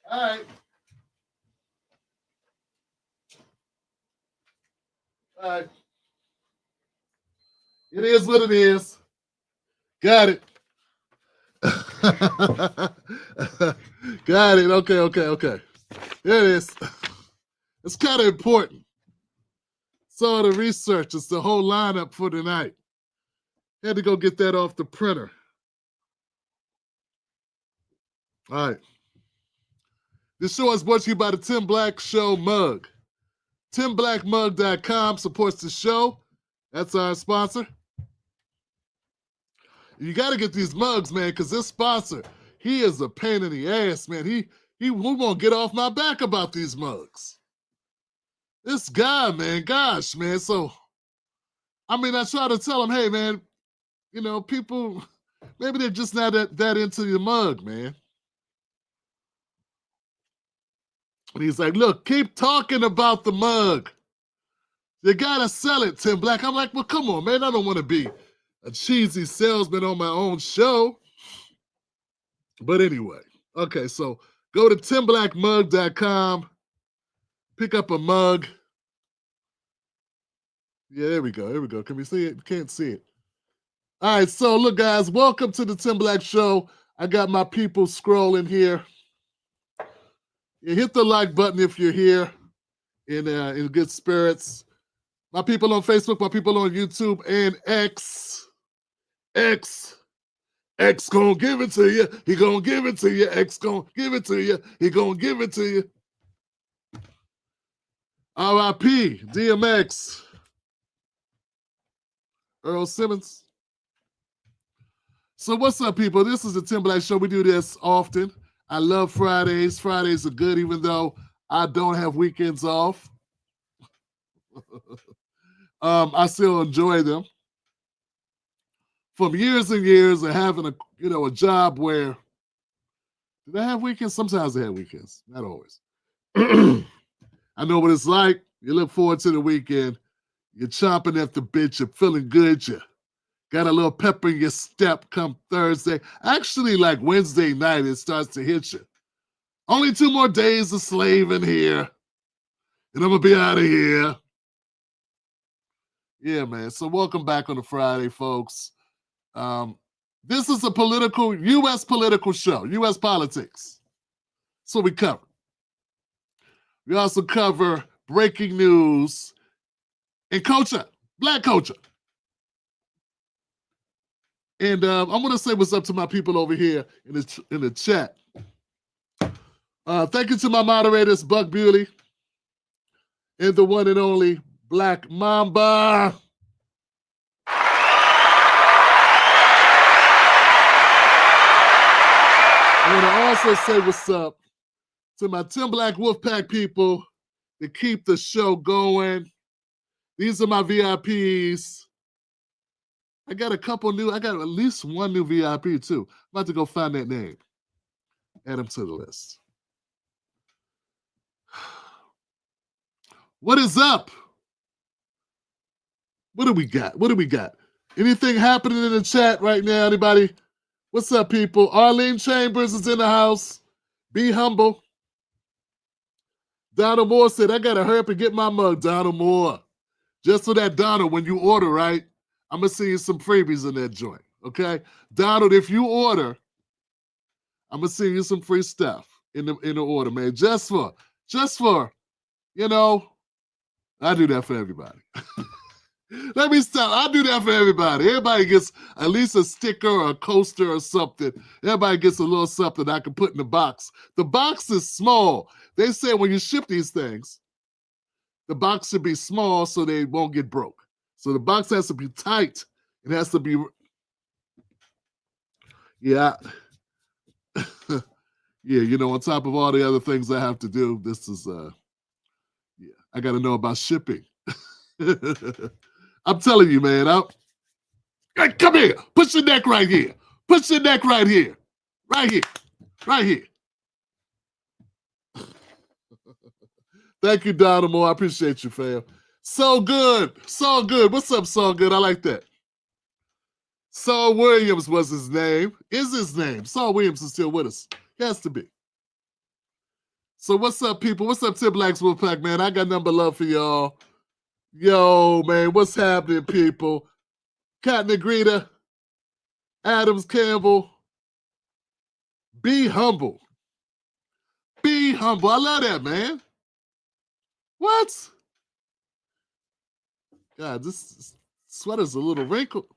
All right. All right. It is what it is. Got it. Got it. Okay. There it is. It's kind of important. So the research is the whole lineup for tonight. Had to go get that off the printer. All right. This show is brought to you by the Tim Black Show mug. TimBlackMug.com supports the show. That's our sponsor. You got to get these mugs, man, because this sponsor, he is a pain in the ass, man. He won't get off my back about these mugs. This guy, man, gosh, man. So, I mean, I try to tell him, hey, man, you know, people, maybe they're just not that into the mug, man. And he's like, look, keep talking about the mug. You got to sell it, Tim Black. I'm like, well, come on, man. I don't want to be a cheesy salesman on my own show. But anyway, okay, so go to TimBlackMug.com, pick up a mug. Yeah, there we go. Can we see it? Can't see it. All right, so look, guys, welcome to the Tim Black Show. I got my people scrolling here. You hit the like button if you're here in good spirits. My people on Facebook, my people on YouTube, and X gonna give it to you. He gonna give it to you. X gonna give it to you. He gonna give it to you. R.I.P. DMX. Earl Simmons. So what's up, people? This is the Tim Black Show. We do this often. I love Fridays. Fridays are good, even though I don't have weekends off. I still enjoy them. From years and years of having a job where, did I have weekends? Sometimes I have weekends, not always. I know what it's like. You look forward to the weekend. You're chomping at the bit. You're feeling good. You got a little pep in your step come Thursday. Actually, like Wednesday night, it starts to hit you. Only 2 more days of slaving here, and I'm going to be out of here. Yeah, man. So welcome back on a Friday, folks. This is a U.S. political show, U.S. politics. So we cover. We also cover breaking news and culture, black culture. And I'm going to say what's up to my people over here in the chat. Thank you to my moderators, Buck Beauty, and the one and only Black Mamba. I want to also say what's up to my Tim Black Wolfpack people that keep the show going. These are my VIPs. I got at least one new VIP too. I'm about to go find that name. Add him to the list. What is up? What do we got? Anything happening in the chat right now? Anybody? What's up, people? Arlene Chambers is in the house. Be humble. Donald Moore said, I got to hurry up and get my mug, Donald Moore. Just for that, Donald, when you order, right, I'm going to send you some freebies in that joint, okay? Donald, if you order, I'm going to send you some free stuff in the order, man. Just for, I do that for everybody. Let me stop. I do that for everybody. Everybody gets at least a sticker or a coaster or something. Everybody gets a little something I can put in the box. The box is small. They say when you ship these things, the box should be small so they won't get broke. So the box has to be tight. It has to be, yeah. Yeah, on top of all the other things I have to do, this is, I got to know about shipping. I'm telling you, man. Hey, come here. Push your neck right here. Push your neck right here. Right here. Right here. Thank you, Donald Moore. I appreciate you, fam. So good. So good. What's up, So Good? I like that. Saul Williams was his name. Is his name. Saul Williams is still with us. He has to be. So what's up, people? What's up, Tim Black's Wolfpack, man? I got nothing but love for y'all. Yo, man, what's happening, people? Cotton Agrita, Adams Campbell. Be humble. Be humble. I love that, man. What? God, this sweater's a little wrinkled.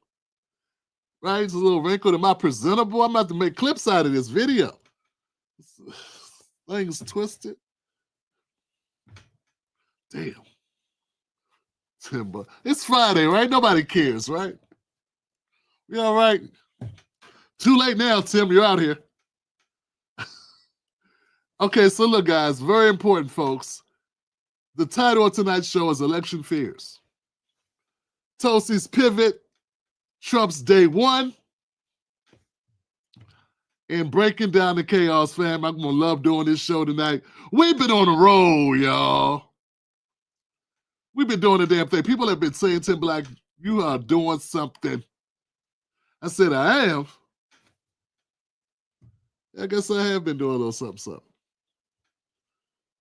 Right? It's a little wrinkled. Am I presentable? I'm about to make clips out of this video. Things twisted. Damn. Timber. It's Friday, right? Nobody cares, right? We all right? Too late now, Tim. You're out here. Okay, so look, guys, very important, folks. The title of tonight's show is Election Fears. Tulsi's pivot, Trump's day one, and breaking down the chaos, fam. I'm going to love doing this show tonight. We've been on a roll, y'all. We've been doing the damn thing. People have been saying, Tim Black, you are doing something. I said, I am. I guess I have been doing a little something.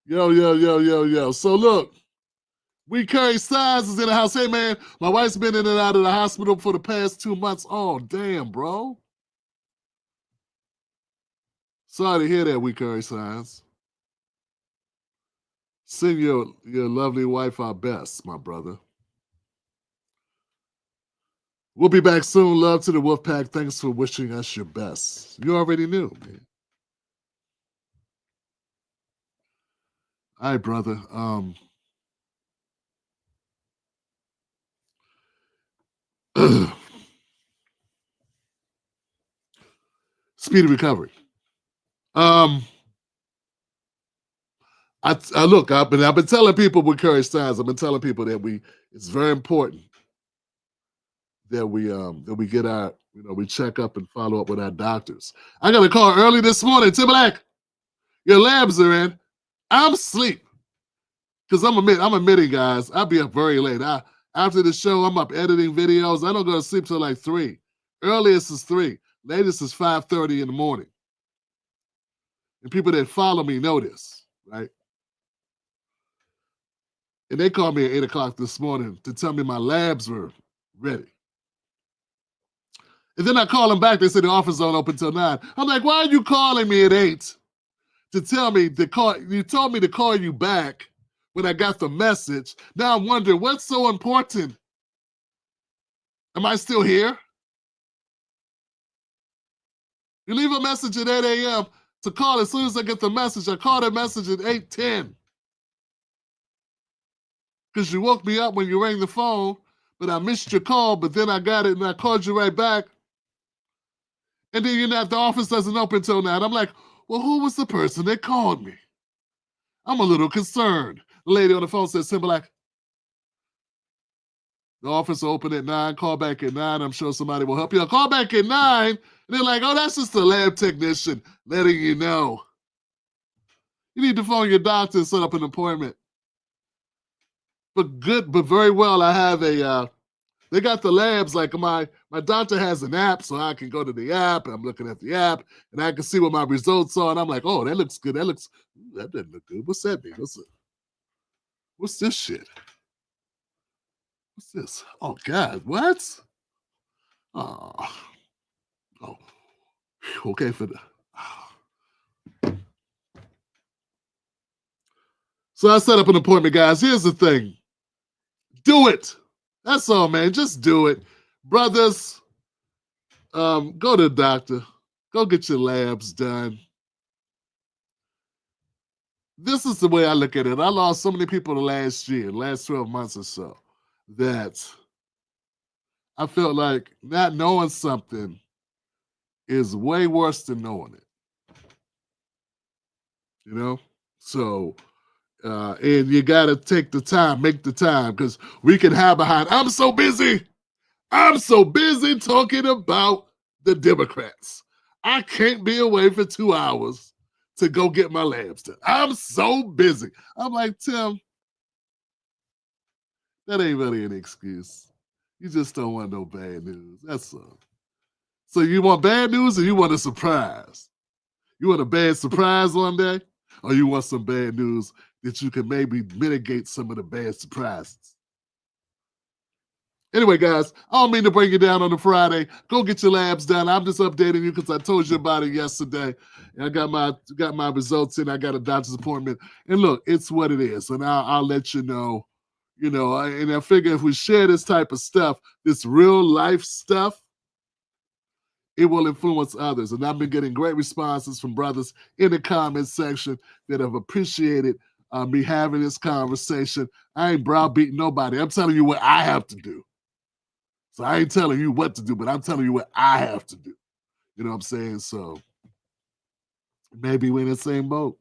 Yo. So look, we carry signs is in the house. Hey, man, my wife's been in and out of the hospital for the past 2 months. Oh, damn, bro. Sorry to hear that, we carry signs. Send your lovely wife our best, my brother. We'll be back soon. Love to the Wolfpack. Thanks for wishing us your best. You already knew, man. All right, brother. Speedy recovery. I look. I've been telling people with courage signs. I've been telling people that it's very important that we get our we check up and follow up with our doctors. I got a call early this morning. Tim Black, your labs are in. I'm asleep because I'm admitting, guys. I'll be up very late. After the show, I'm up editing videos. I don't go to sleep till like 3. Earliest is 3. Latest is 5:30 in the morning. And people that follow me know this, right? And they called me at 8 o'clock this morning to tell me my labs were ready. And then I call them back. They said the office don't open till 9. I'm like, why are you calling me at 8 to tell me to call? You told me to call you back when I got the message. Now I'm wondering, what's so important? Am I still here? You leave a message at 8 a.m. to call as soon as I get the message. I called a message at 8:10. Because you woke me up when you rang the phone, but I missed your call, but then I got it and I called you right back. And then the office doesn't open till 9. I'm like, well, who was the person that called me? I'm a little concerned. The lady on the phone says, Tim Black, the office will open at 9, call back at 9. I'm sure somebody will help you. I'll call back at 9. And they're like, oh, that's just a lab technician letting you know. You need to phone your doctor and set up an appointment. But very well, I have they got the labs, like my doctor has an app, so I can go to the app, and I'm looking at the app, and I can see what my results are, and I'm like, oh, that looks good. That doesn't look good. What's that mean? What's this shit? What's this? Oh, God, what? Oh, okay for the... So I set up an appointment, guys. Here's the thing. Do it. That's all, man. Just do it. Brothers, go to the doctor. Go get your labs done. This is the way I look at it. I lost so many people the last 12 months or so, that I felt like not knowing something is way worse than knowing it. You know? So... and you got to take the time, make the time, because we can hide behind, I'm so busy talking about the Democrats. I can't be away for 2 hours to go get my labs done. I'm so busy. I'm like, Tim, that ain't really an excuse. You just don't want no bad news. That's all. So you want bad news or you want a surprise? You want a bad surprise one day? or you want some bad news that you can maybe mitigate some of the bad surprises. Anyway, guys, I don't mean to bring you down on a Friday. Go get your labs done. I'm just updating you because I told you about it yesterday. And I got my results in. I got a doctor's appointment. And look, it's what it is. And I'll let you know, and I figure if we share this type of stuff, this real life stuff, it will influence others. And I've been getting great responses from brothers in the comment section that have appreciated me having this conversation. I ain't browbeating nobody. I'm telling you what I have to do. So I ain't telling you what to do, but I'm telling you what I have to do. You know what I'm saying? So maybe we're in the same boat.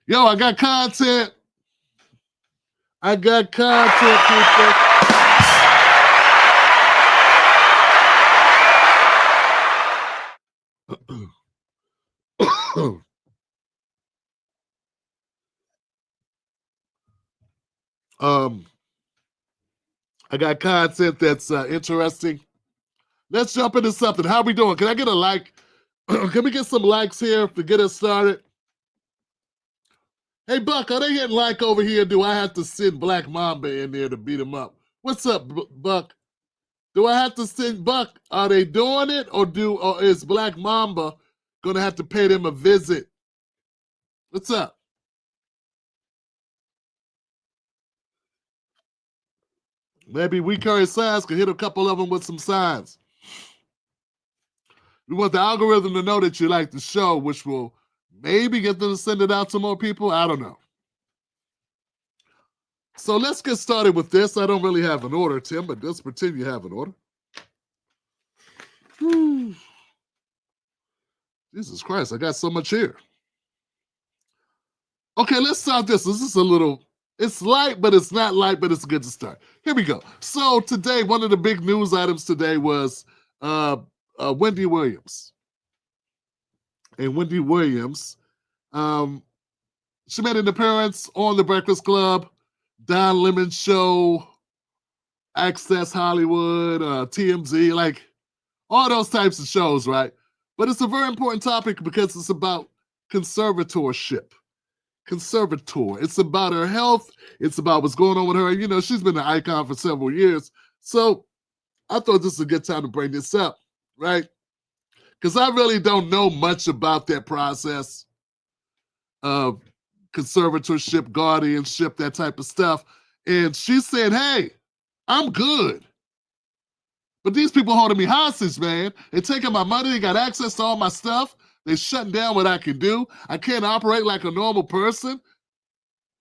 Yo, I got content. I got content, people. I got content that's interesting. Let's jump into something. How we doing? Can I get a like? Can we get some likes here to get us started? Hey, Buck, are they hitting like over here? Do I have to send Black Mamba in there to beat him up? What's up, Buck? Do I have to send Buck? Are they doing it, or is Black Mamba gonna have to pay them a visit? What's up? Maybe We Carry Signs could hit a couple of them with some signs. We want the algorithm to know that you like the show, which will maybe get them to send it out to more people. I don't know. So let's get started with this. I don't really have an order, Tim, but let's pretend you have an order. Whew. Jesus Christ, I got so much here. Okay, let's start this. This is a little... It's light, but it's not light, but it's good to start. Here we go. So today, one of the big news items today was Wendy Williams. And Wendy Williams, she made an appearance on The Breakfast Club, Don Lemon Show, Access Hollywood, TMZ, like all those types of shows, right? But it's a very important topic because it's about conservatorship. Conservator. It's about her health. It's about what's going on with her. You know, she's been an icon for several years. So I thought this was a good time to bring this up, right? Because I really don't know much about that process of conservatorship, guardianship, that type of stuff. And she said, hey, I'm good. But these people holding me hostage, man. They're taking my money. They got access to all my stuff. They're shutting down what I can do. I can't operate like a normal person.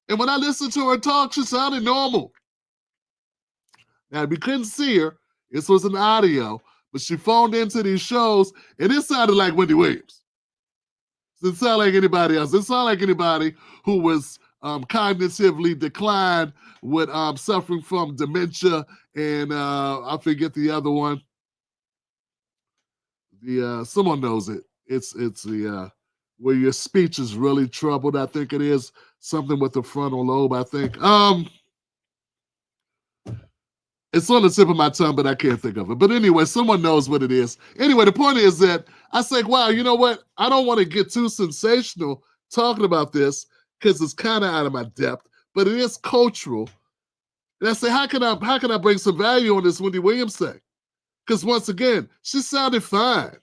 And when I listened to her talk, she sounded normal. Now, we couldn't see her. This was an audio, but she phoned into these shows, and it sounded like Wendy Williams. It didn't sound like anybody else. It didn't sound like anybody who was cognitively declined with suffering from dementia, and I forget the other one. Someone knows it. It's the where your speech is really troubled. I think it is something with the frontal lobe. I think it's on the tip of my tongue, but I can't think of it. But anyway, someone knows what it is. Anyway, the point is that I say, wow, you know what? I don't want to get too sensational talking about this because it's kind of out of my depth, but it is cultural. And I say, how can I bring some value on this Wendy Williams thing? Because once again, she sounded fine.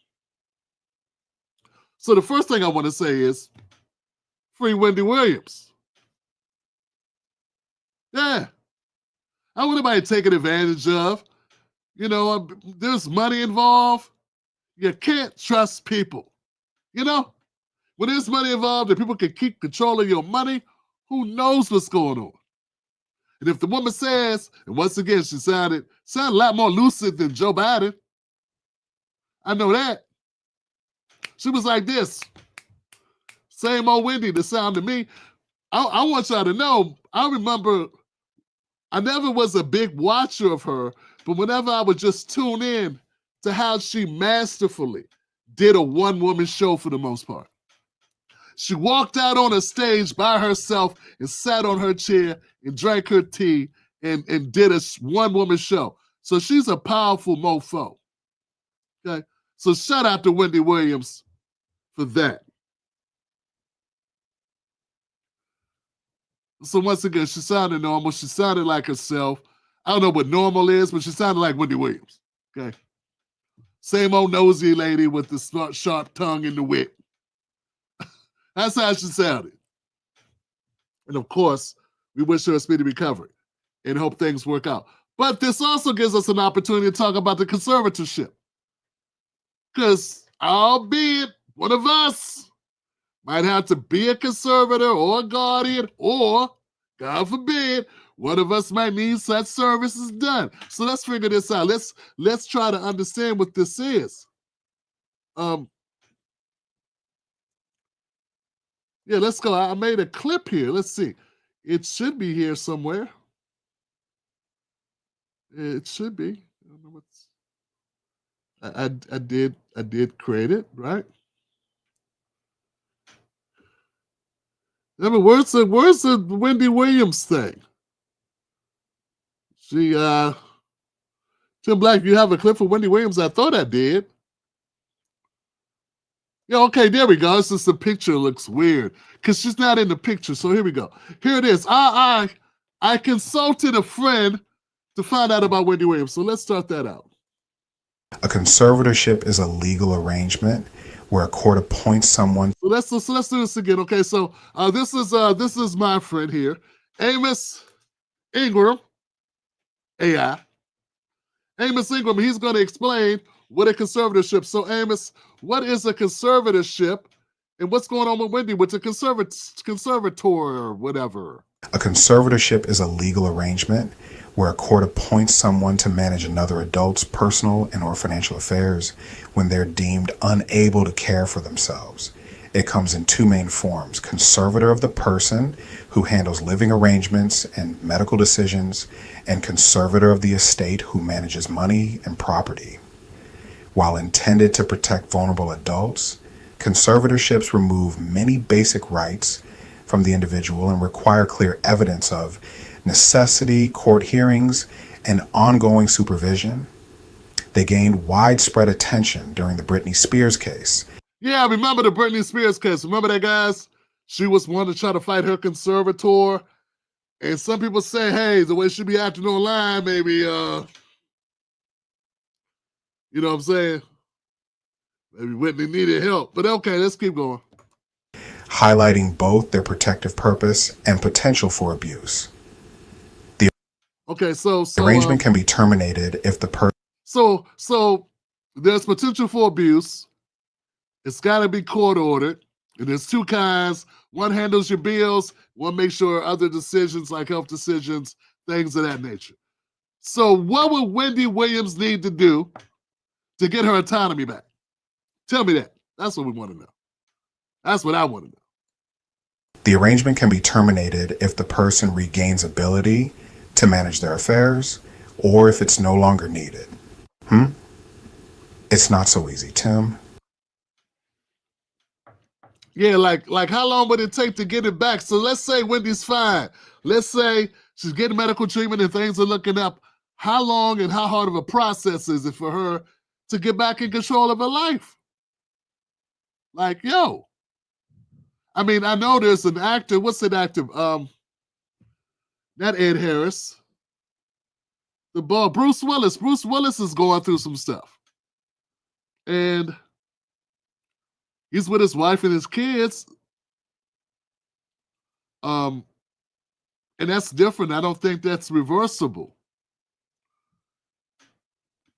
So the first thing I want to say is, free Wendy Williams. Yeah. I don't want anybody taken advantage of. You know, there's money involved. You can't trust people. You know, when there's money involved and people can keep control of your money, who knows what's going on? And if the woman says, and once again, she sounded a lot more lucid than Joe Biden. I know that. She was like this. Same old Wendy that sounded to me. I want y'all to know, I remember I never was a big watcher of her, but whenever I would just tune in to how she masterfully did a one-woman show for the most part. She walked out on a stage by herself and sat on her chair and drank her tea and did a one-woman show. So she's a powerful mofo. Okay? So shout out to Wendy Williams for that. So once again, she sounded normal. She sounded like herself. I don't know what normal is, but she sounded like Wendy Williams. Okay. Same old nosy lady with the smart, sharp tongue and the wit. That's how she sounded. And of course, we wish her a speedy recovery and hope things work out. But this also gives us an opportunity to talk about the conservatorship. Because albeit one of us might have to be a conservator or a guardian, or, God forbid, one of us might need such services done. So let's figure this out. Let's try to understand what this is. Yeah, let's go. I made a clip here. Let's see. It should be here somewhere. It should be. I don't know what's. I did create it, right? I mean, where's the Wendy Williams thing? She Tim Black, you have a clip for Wendy Williams? I thought I did. Yeah, okay, there we go. It's just the picture looks weird because she's not in the picture. So here we go. Here it is. I consulted a friend to find out about Wendy Williams. So let's start that out. A conservatorship is a legal arrangement where a court appoints someone. So let's do this again. Okay, so this is my friend here, Amos Ingram, AI. Amos Ingram. He's going to explain what a conservatorship. So Amos, what is a conservatorship, and what's going on with Wendy with the conservator or whatever? A conservatorship is a legal arrangement where a court appoints someone to manage another adult's personal and or financial affairs when they're deemed unable to care for themselves. It comes in two main forms: conservator of the person, who handles living arrangements and medical decisions, and conservator of the estate, who manages money and property. While intended to protect vulnerable adults, conservatorships remove many basic rights from the individual and require clear evidence of necessity, court hearings, and ongoing supervision. They gained widespread attention during the Britney Spears case. Yeah, I remember the Britney Spears case. Remember that, guys? She was one to try to fight her conservator. And some people say, hey, the way she be acting online, maybe, you know what I'm saying? Maybe Whitney needed help. But okay, let's keep going. Highlighting both their protective purpose and potential for abuse. The arrangement can be terminated if the person. So there's potential for abuse. It's got to be court ordered. And there's two kinds. One handles your bills. One makes sure other decisions like health decisions, things of that nature. So what would Wendy Williams need to do to get her autonomy back? Tell me that. That's what we want to know. That's what I want to know. The arrangement can be terminated if the person regains ability to manage their affairs or if it's no longer needed. It's not so easy, Tim. Yeah, like how long would it take to get it back? So let's say Wendy's fine. Let's say she's getting medical treatment and things are looking up. How long and how hard of a process is it for her to get back in control of her life? Like, yo. I mean, I know there's an actor. What's that actor? Not Ed Harris. The ball, Bruce Willis. Bruce Willis is going through some stuff. And he's with his wife and his kids. And that's different. I don't think that's reversible.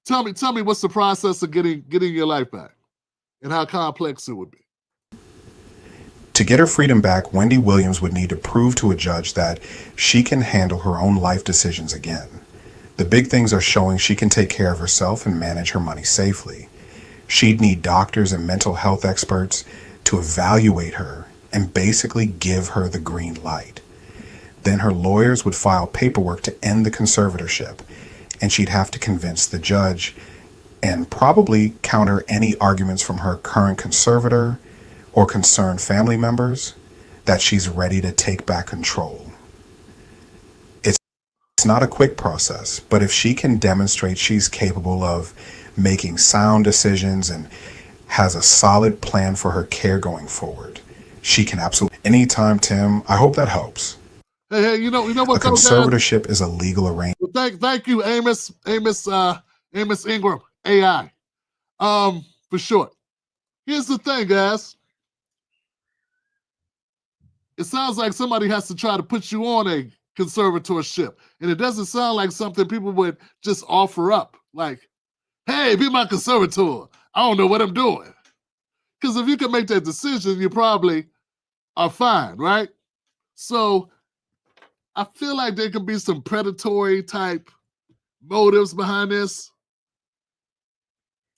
Tell me what's the process of getting your life back and how complex it would be. To get her freedom back, Wendy Williams would need to prove to a judge that she can handle her own life decisions again. The big things are showing she can take care of herself and manage her money safely. She'd need doctors and mental health experts to evaluate her and basically give her the green light. Then her lawyers would file paperwork to end the conservatorship, and she'd have to convince the judge and probably counter any arguments from her current conservator or concerned family members that she's ready to take back control. It's not a quick process, but if she can demonstrate she's capable of making sound decisions and has a solid plan for her care going forward. She can absolutely anytime, Tim. I hope that helps. Hey, you know A what, though, guys? conservatorship is a legal arrangement. Well, thank you, Amos Ingram, AI. For short. Here's the thing, guys. It sounds like somebody has to try to put you on a conservatorship, and it doesn't sound like something people would just offer up. Like, hey, be my conservator. I don't know what I'm doing. Because if you can make that decision, you probably are fine, right? So I feel like there could be some predatory type motives behind this.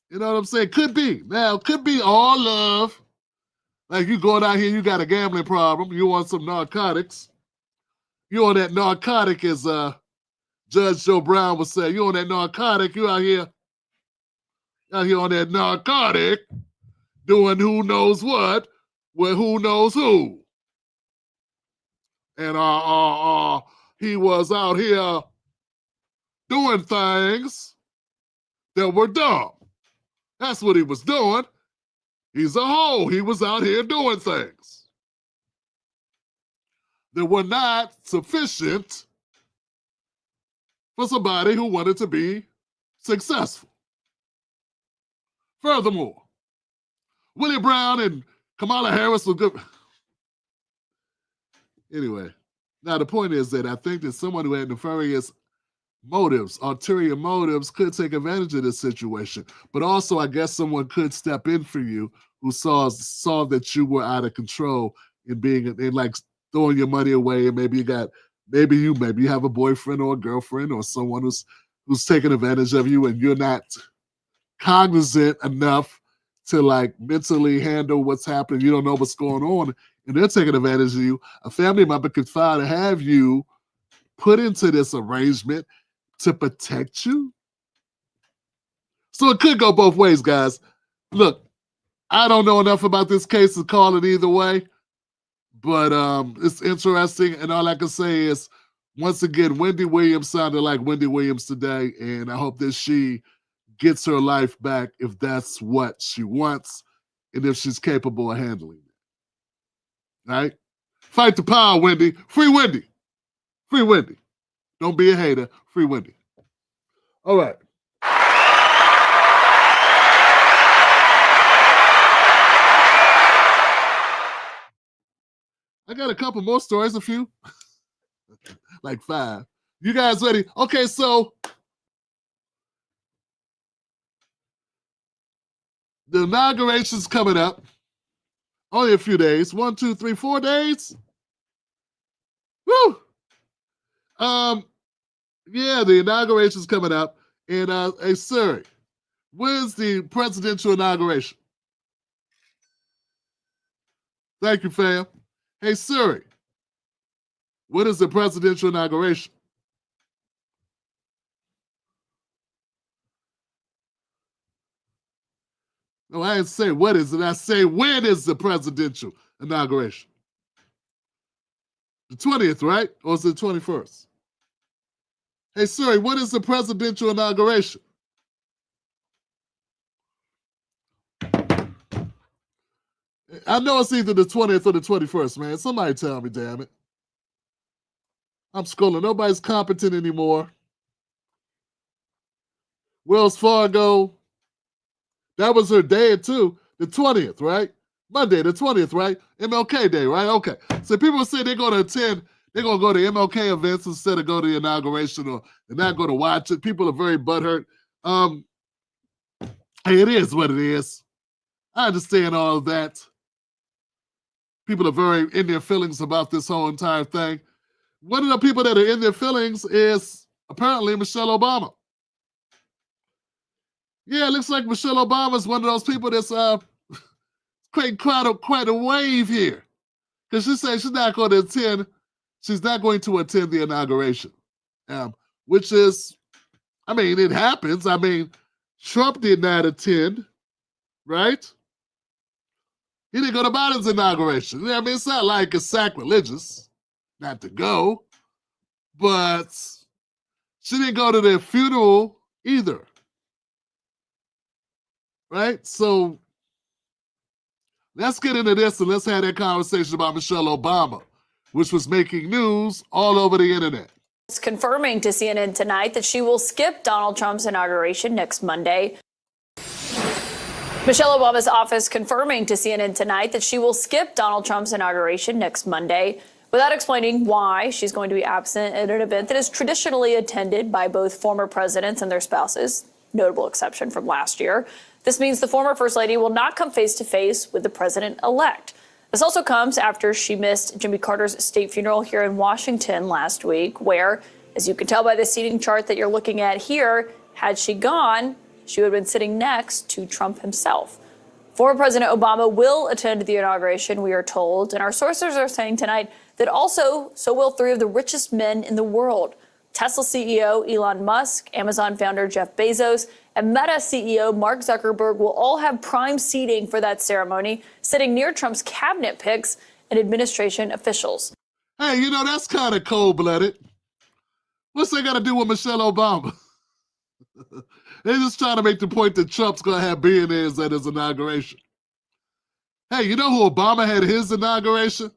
You know what I'm saying? Could be. Now, could be all love. Like you going out here, you got a gambling problem, you want some narcotics. You on that narcotic, as Judge Joe Brown would say. You on that narcotic, you out here on that narcotic, doing who knows what with who knows who. And he was out here doing things that were dumb. That's what he was doing. He's a hoe. He was out here doing things that were not sufficient for somebody who wanted to be successful. Furthermore, Willie Brown and Kamala Harris were good. Anyway, now the point is that I think that someone who had nefarious motives, ulterior motives, could take advantage of this situation. But also, I guess someone could step in for you who saw that you were out of control in being in like throwing your money away, and maybe you have a boyfriend or a girlfriend or someone who's taking advantage of you, and you're not cognizant enough to like mentally handle what's happening. You don't know what's going on, and they're taking advantage of you. A family member could try to have you put into this arrangement to protect you. So it could go both ways, guys. Look, I don't know enough about this case to call it either way, but it's interesting, and all I can say is, once again, Wendy Williams sounded like Wendy Williams today, and I hope that she gets her life back if that's what she wants and if she's capable of handling it. Right? Fight the power, Wendy. Free Wendy. Free Wendy. Don't be a hater. Free Wendy. All right. I got a couple more stories, a few. Like 5. You guys ready? Okay, so the inauguration's coming up. Only a few days. 1, 2, 3, 4 days. Woo! Yeah, the inauguration's coming up. And hey Siri, when's the presidential inauguration? Thank you, fam. Hey Siri, when is the presidential inauguration? No, I didn't say what is it. I say when is the presidential inauguration? The 20th, right? Or is it the 21st? Hey Siri, when is the presidential inauguration? I know it's either the 20th or the 21st, man. Somebody tell me, damn it. I'm scrolling. Nobody's competent anymore. Wells Fargo. That was her day too. The 20th, right? Monday, the 20th, right? MLK Day, right? Okay. So people say they're going to attend, they're going to go to MLK events instead of go to the inauguration, or they're not going to watch it. People are very butthurt. Hey, it is what it is. I understand all of that. People are very in their feelings about this whole entire thing. One of the people that are in their feelings is apparently Michelle Obama. Yeah, it looks like Michelle Obama is one of those people that's creating quite a wave here. Because she said she's not going to attend the inauguration. Which is, I mean, it happens. I mean, Trump did not attend, right? He didn't go to Biden's inauguration. I mean, it's not like it's sacrilegious not to go, but she didn't go to their funeral either. Right? So Let's get into this and let's have that conversation about Michelle Obama, which was making news all over the internet. It's confirming to CNN tonight that she will skip Donald Trump's inauguration next Monday. Michelle Obama's office confirming to CNN tonight that she will skip Donald Trump's inauguration next Monday without explaining why she's going to be absent at an event that is traditionally attended by both former presidents and their spouses, notable exception from last year. This means the former First Lady will not come face-to-face with the president-elect. This also comes after she missed Jimmy Carter's state funeral here in Washington last week, where, as you can tell by the seating chart that you're looking at here, had she gone, she would have been sitting next to Trump himself. Former President Obama will attend the inauguration, we are told, and our sources are saying tonight that also so will three of the richest men in the world. Tesla CEO Elon Musk, Amazon founder Jeff Bezos, and Meta CEO Mark Zuckerberg will all have prime seating for that ceremony, sitting near Trump's cabinet picks and administration officials. Hey, you know, that's kind of cold-blooded. What's that got to do with Michelle Obama? They're just trying to make the point that Trump's going to have billionaires at his inauguration. Hey, you know who Obama had at his inauguration?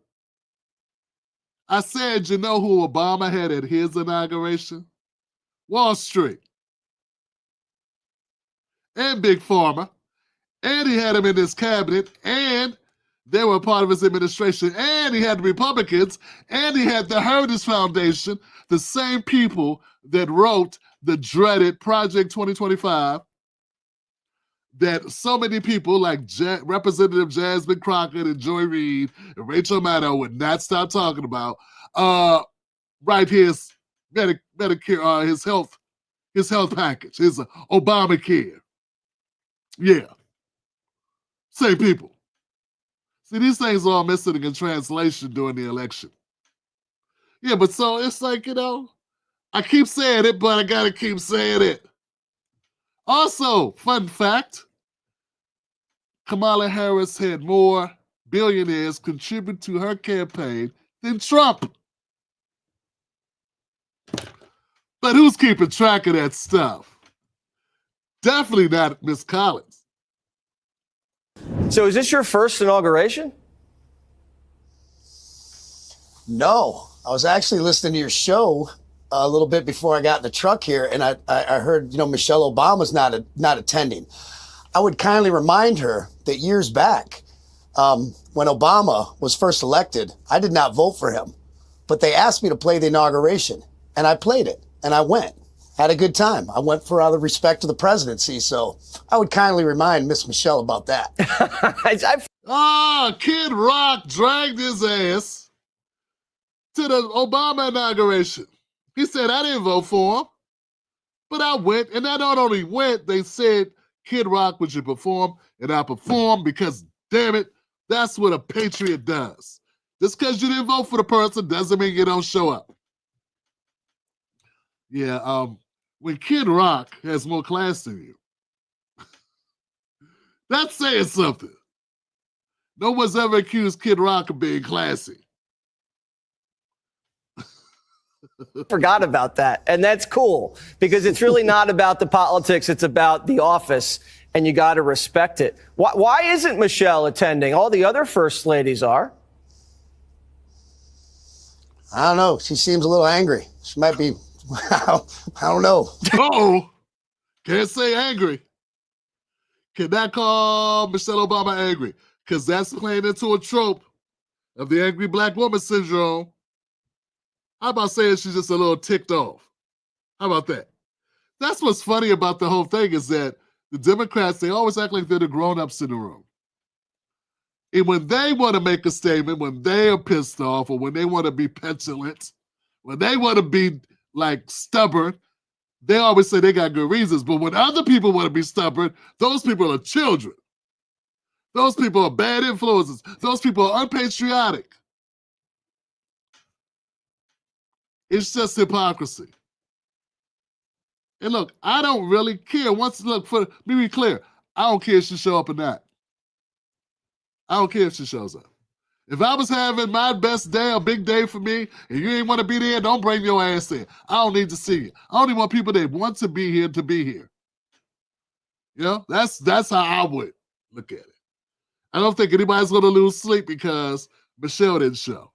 I said, you know who Obama had at his inauguration? Wall Street. And Big Pharma. And he had him in his cabinet. And they were part of his administration. And he had the Republicans. And he had the Heritage Foundation, the same people that wrote the dreaded Project 2025 that so many people like Representative Jasmine Crockett and Joy Reid and Rachel Maddow would not stop talking about, right, his Medicare, his health package, his Obamacare. Yeah. Same people. See, these things are all missing in translation during the election. Yeah, but so it's like, you know, I keep saying it, but I gotta keep saying it. Also, fun fact, Kamala Harris had more billionaires contribute to her campaign than Trump. But who's keeping track of that stuff? Definitely not Miss Collins. So is this your first inauguration? No, I was actually listening to your show a little bit before I got in the truck here, and I heard, you know, Michelle Obama's not attending. I would kindly remind her that years back, when Obama was first elected, I did not vote for him, but they asked me to play the inauguration, and I played it, and I went. Had a good time. I went for out of respect to the presidency, so I would kindly remind Miss Michelle about that. Kid Rock dragged his ass to the Obama inauguration. He said, I didn't vote for him, but I went. And I not only went, they said, Kid Rock, would you perform? And I performed because, damn it, that's what a patriot does. Just because you didn't vote for the person doesn't mean you don't show up. Yeah, when Kid Rock has more class than you, that's saying something. No one's ever accused Kid Rock of being classy. Forgot about that. And that's cool because it's really not about the politics. It's about the office and you got to respect it. Why isn't Michelle attending? All the other first ladies are. I don't know. She seems a little angry. She might be, I don't know. Uh-oh. Can't say angry. Cannot call Michelle Obama angry because that's playing into a trope of the angry black woman syndrome. How about saying she's just a little ticked off? How about that? That's what's funny about the whole thing is that the Democrats, they always act like they're the grown-ups in the room. And when they want to make a statement, when they are pissed off or when they want to be petulant, when they want to be like stubborn, they always say they got good reasons. But when other people want to be stubborn, those people are children. Those people are bad influences. Those people are unpatriotic. It's just hypocrisy. And look, I don't really care. Look, for me be clear, I don't care if she show up or not. I don't care if she shows up. If I was having my best day, a big day for me, and you ain't want to be there, don't bring your ass in. I don't need to see you. I only want people that want to be here to be here. You know, that's how I would look at it. I don't think anybody's going to lose sleep because Michelle didn't show.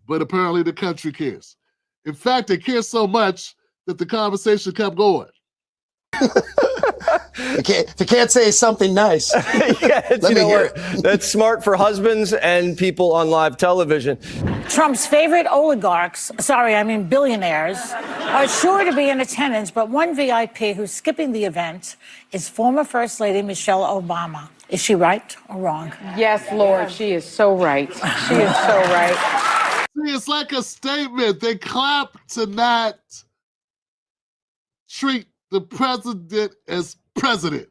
But apparently the country cares. In fact, they care so much that the conversation kept going. If you can't say something nice, Yes, let me hear it. That's smart for husbands and people on live television. Trump's favorite oligarchs, billionaires, are sure to be in attendance, but one VIP who's skipping the event is former First Lady Michelle Obama. Is she right or wrong? Yes, Lord, she is so right. She is so right. See, it's like a statement. They clap to not treat the president as president.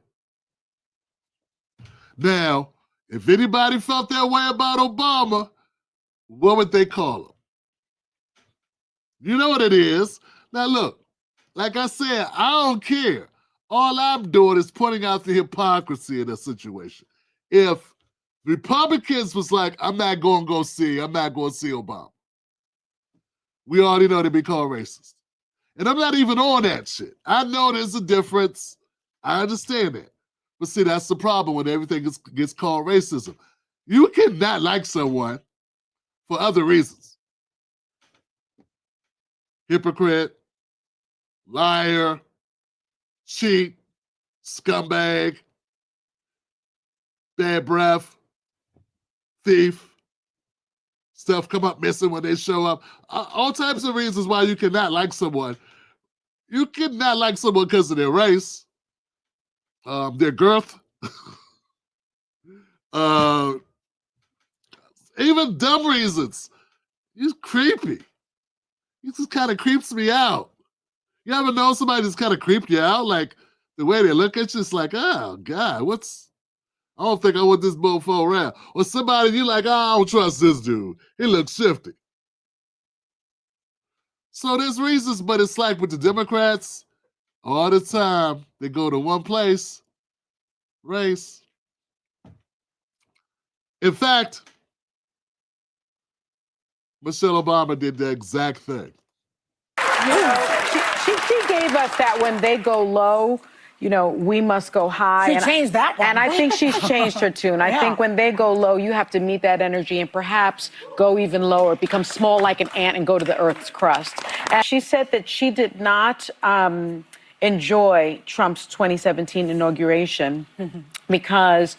Now, if anybody felt that way about Obama, what would they call him? You know what it is. Now, look, like I said, I don't care. All I'm doing is pointing out the hypocrisy in the situation. If Republicans was like, I'm not going to see Obama, we already know they'd be called racist. And I'm not even on that shit. I know there's a difference. I understand that. But see, that's the problem when everything gets called racism. You cannot like someone for other reasons. Hypocrite, liar, cheat, scumbag, bad breath, thief, stuff come up missing when they show up. All types of reasons why you cannot like someone. You cannot like someone because of their race, their girth, even dumb reasons. He's creepy. He just kind of creeps me out. You ever know somebody that's kind of creeped you out? Like the way they look at you, it's like, oh God, I don't think I want this mofo around. Or somebody you like, oh, I don't trust this dude. He looks shifty. So there's reasons, but it's like with the Democrats, all the time they go to one place, race. In fact, Michelle Obama did the exact thing. She gave us that when they go low, we must go high. She changed that one. And I think she's changed her tune. I think when they go low, you have to meet that energy and perhaps go even lower, become small like an ant and go to the earth's crust. And she said that she did not enjoy Trump's 2017 inauguration because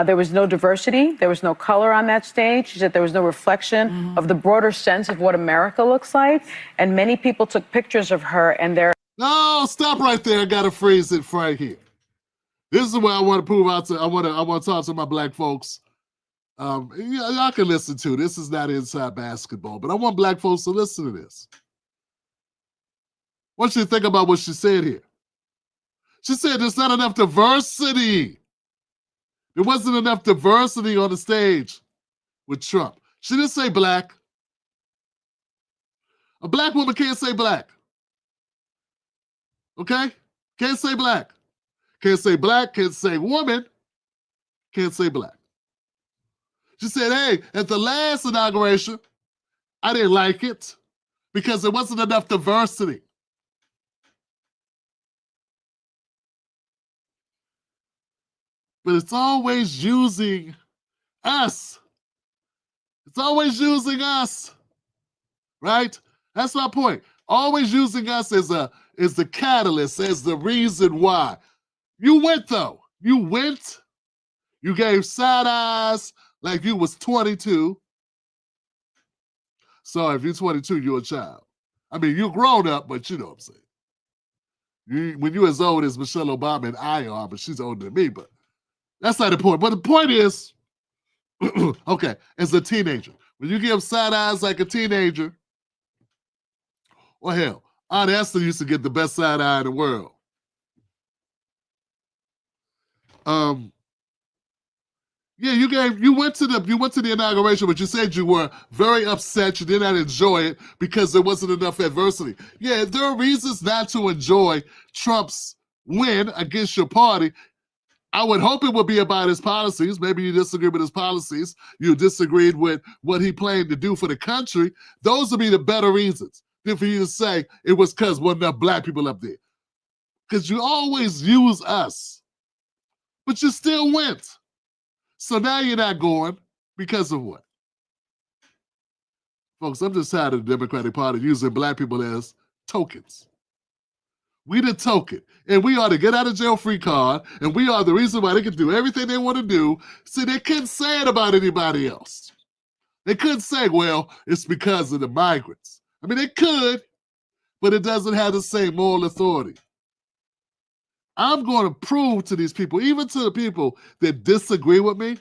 there was no diversity, there was no color on that stage. She said there was no reflection of the broader sense of what America looks like. And many people took pictures of her and their No, stop right there. I gotta freeze it right here. This is where I want to prove out to. I want to talk to my black folks. Y'all can listen to this. Is not inside basketball, but I want black folks to listen to this. I want you to think about what she said here. She said there's not enough diversity. There wasn't enough diversity on the stage with Trump. She didn't say black. A black woman can't say black. Okay? Can't say black. Can't say black, can't say woman, can't say black. She said, hey, at the last inauguration, I didn't like it because there wasn't enough diversity. But it's always using us. It's always using us, right? That's my point. Always using us as the catalyst, as the reason why. You went though. You went. You gave side eyes like you was 22. So if you're 22, you're a child. I mean, you're grown up, but you know what I'm saying. When you're as old as Michelle Obama and I are, but she's older than me, but that's not the point. But the point is, okay, as a teenager, when you give side eyes like a teenager, well, hell, Aunt Esther used to get the best side eye in the world. Yeah, you went to the inauguration, but you said you were very upset. You did not enjoy it because there wasn't enough adversity. Yeah, there are reasons not to enjoy Trump's win against your party. I would hope it would be about his policies. Maybe you disagree with his policies. You disagreed with what he planned to do for the country. Those would be the better reasons than for you to say it was because wasn't enough black people up there. Because you always use us. But you still went. So now you're not going because of what? Folks, I'm just tired of the Democratic Party using black people as tokens. We the token, and we are the get out of jail free card, and we are the reason why they can do everything they want to do. See, they couldn't say it about anybody else. They couldn't say, well, it's because of the migrants. I mean, they could, but it doesn't have the same moral authority. I'm going to prove to these people, even to the people that disagree with me,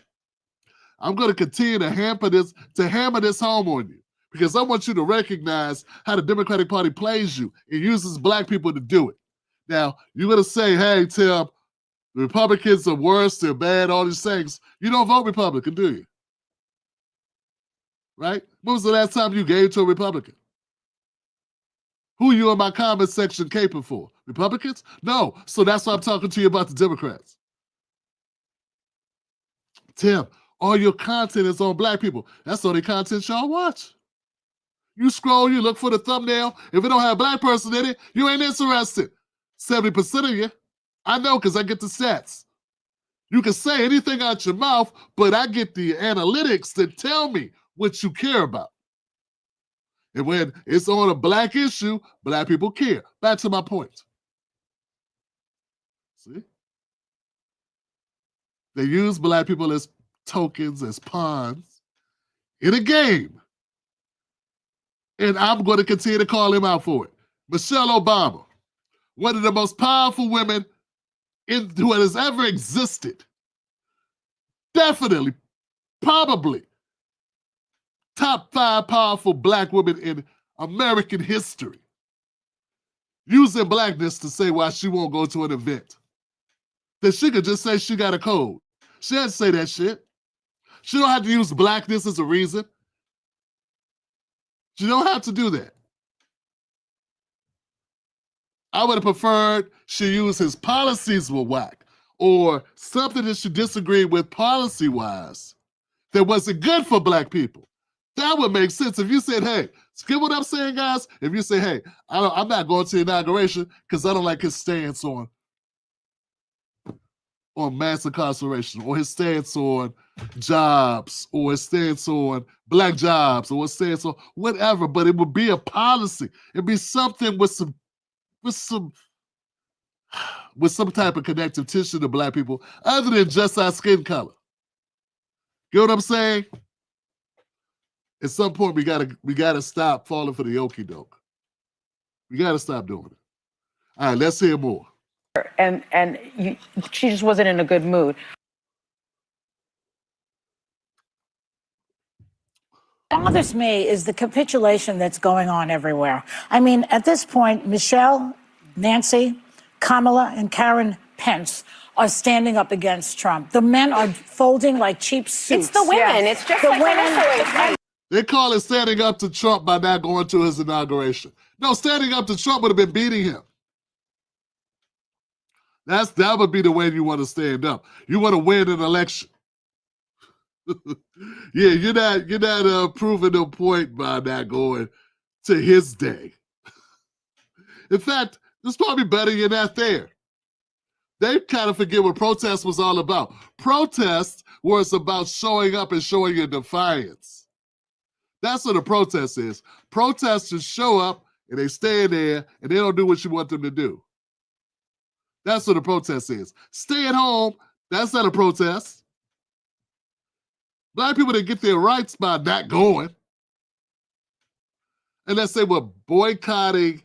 I'm going to continue to hammer this home on you, because I want you to recognize how the Democratic Party plays you and uses black people to do it. Now, you're going to say, hey, Tim, the Republicans are worse, they're bad, all these things. You don't vote Republican, do you? Right? When was the last time you gave to a Republican? Who are you in my comment section caping for? Republicans? No. So that's why I'm talking to you about the Democrats. Tim, all your content is on black people. That's the only content y'all watch. You scroll, you look for the thumbnail. If it don't have a black person in it, you ain't interested. 70% of you. I know because I get the stats. You can say anything out your mouth, but I get the analytics that tell me what you care about. And when it's on a black issue, black people care. Back to my point. See? They use black people as tokens, as pawns in a game. And I'm going to continue to call him out for it. Michelle Obama, one of the most powerful women who has ever existed. Definitely, probably, top 5 powerful black women in American history. Using blackness to say why she won't go to an event. That she could just say she got a cold. She had to say that shit. She don't have to use blackness as a reason. She don't have to do that. I would have preferred she use his policies were whack, or something that she disagreed with policy-wise that wasn't good for black people. That would make sense if you said, hey, get what I'm saying, guys? If you say, hey, I'm not going to the inauguration because I don't like his stance on mass incarceration, or his stance on jobs, or his stance on black jobs, or his stance on whatever, but it would be a policy. It'd be something with some type of connective tissue to black people other than just our skin color. Get what I'm saying? At some point, we gotta stop falling for the okie doke. We gotta stop doing it. All right, let's hear more. And she just wasn't in a good mood. What bothers me is the capitulation that's going on everywhere. I mean, at this point, Michelle, Nancy, Kamala, and Karen Pence are standing up against Trump. The men are folding like cheap suits. It's the women. Yes. It's just the like women. They call it standing up to Trump by not going to his inauguration. No, standing up to Trump would have been beating him. That would be the way you want to stand up. You want to win an election. Yeah, you're not proving no point by not going to his day. In fact, it's probably better you're not there. They kind of forget what protest was all about. Protest was about showing up and showing your defiance. That's what a protest is. Protesters show up and they stay there and they don't do what you want them to do. That's what a protest is. Stay at home, that's not a protest. Black people that get their rights by not going. And let's say we're boycotting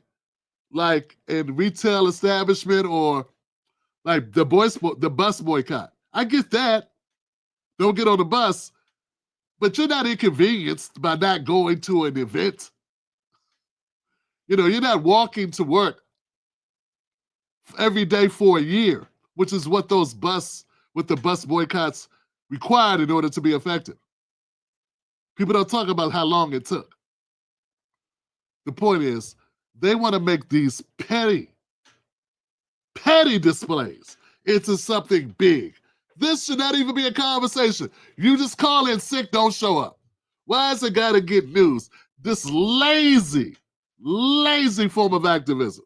like in retail establishment or like the bus boycott. I get that. Don't get on the bus. But you're not inconvenienced by not going to an event. You know, you're not walking to work every day for a year, which is what the bus boycotts required in order to be effective. People don't talk about how long it took. The point is, they want to make these petty displays into something big. This should not even be a conversation. You just call in sick, don't show up. Why is it got to get news? This lazy form of activism.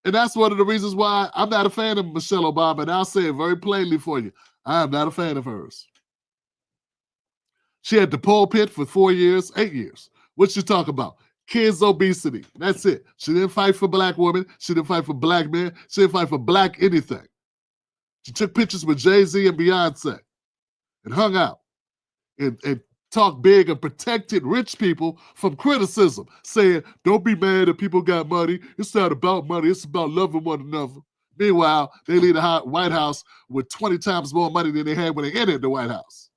And that's one of the reasons why I'm not a fan of Michelle Obama, and I'll say it very plainly for you. I am not a fan of hers. She had the pulpit for 4 years, 8 years. What she talk about? Kids' obesity. That's it. She didn't fight for black women. She didn't fight for black men. She didn't fight for black anything. She took pictures with Jay-Z and Beyonce and hung out and talked big and protected rich people from criticism, saying, don't be mad that people got money. It's not about money. It's about loving one another. Meanwhile, they leave the White House with 20 times more money than they had when they entered the White House.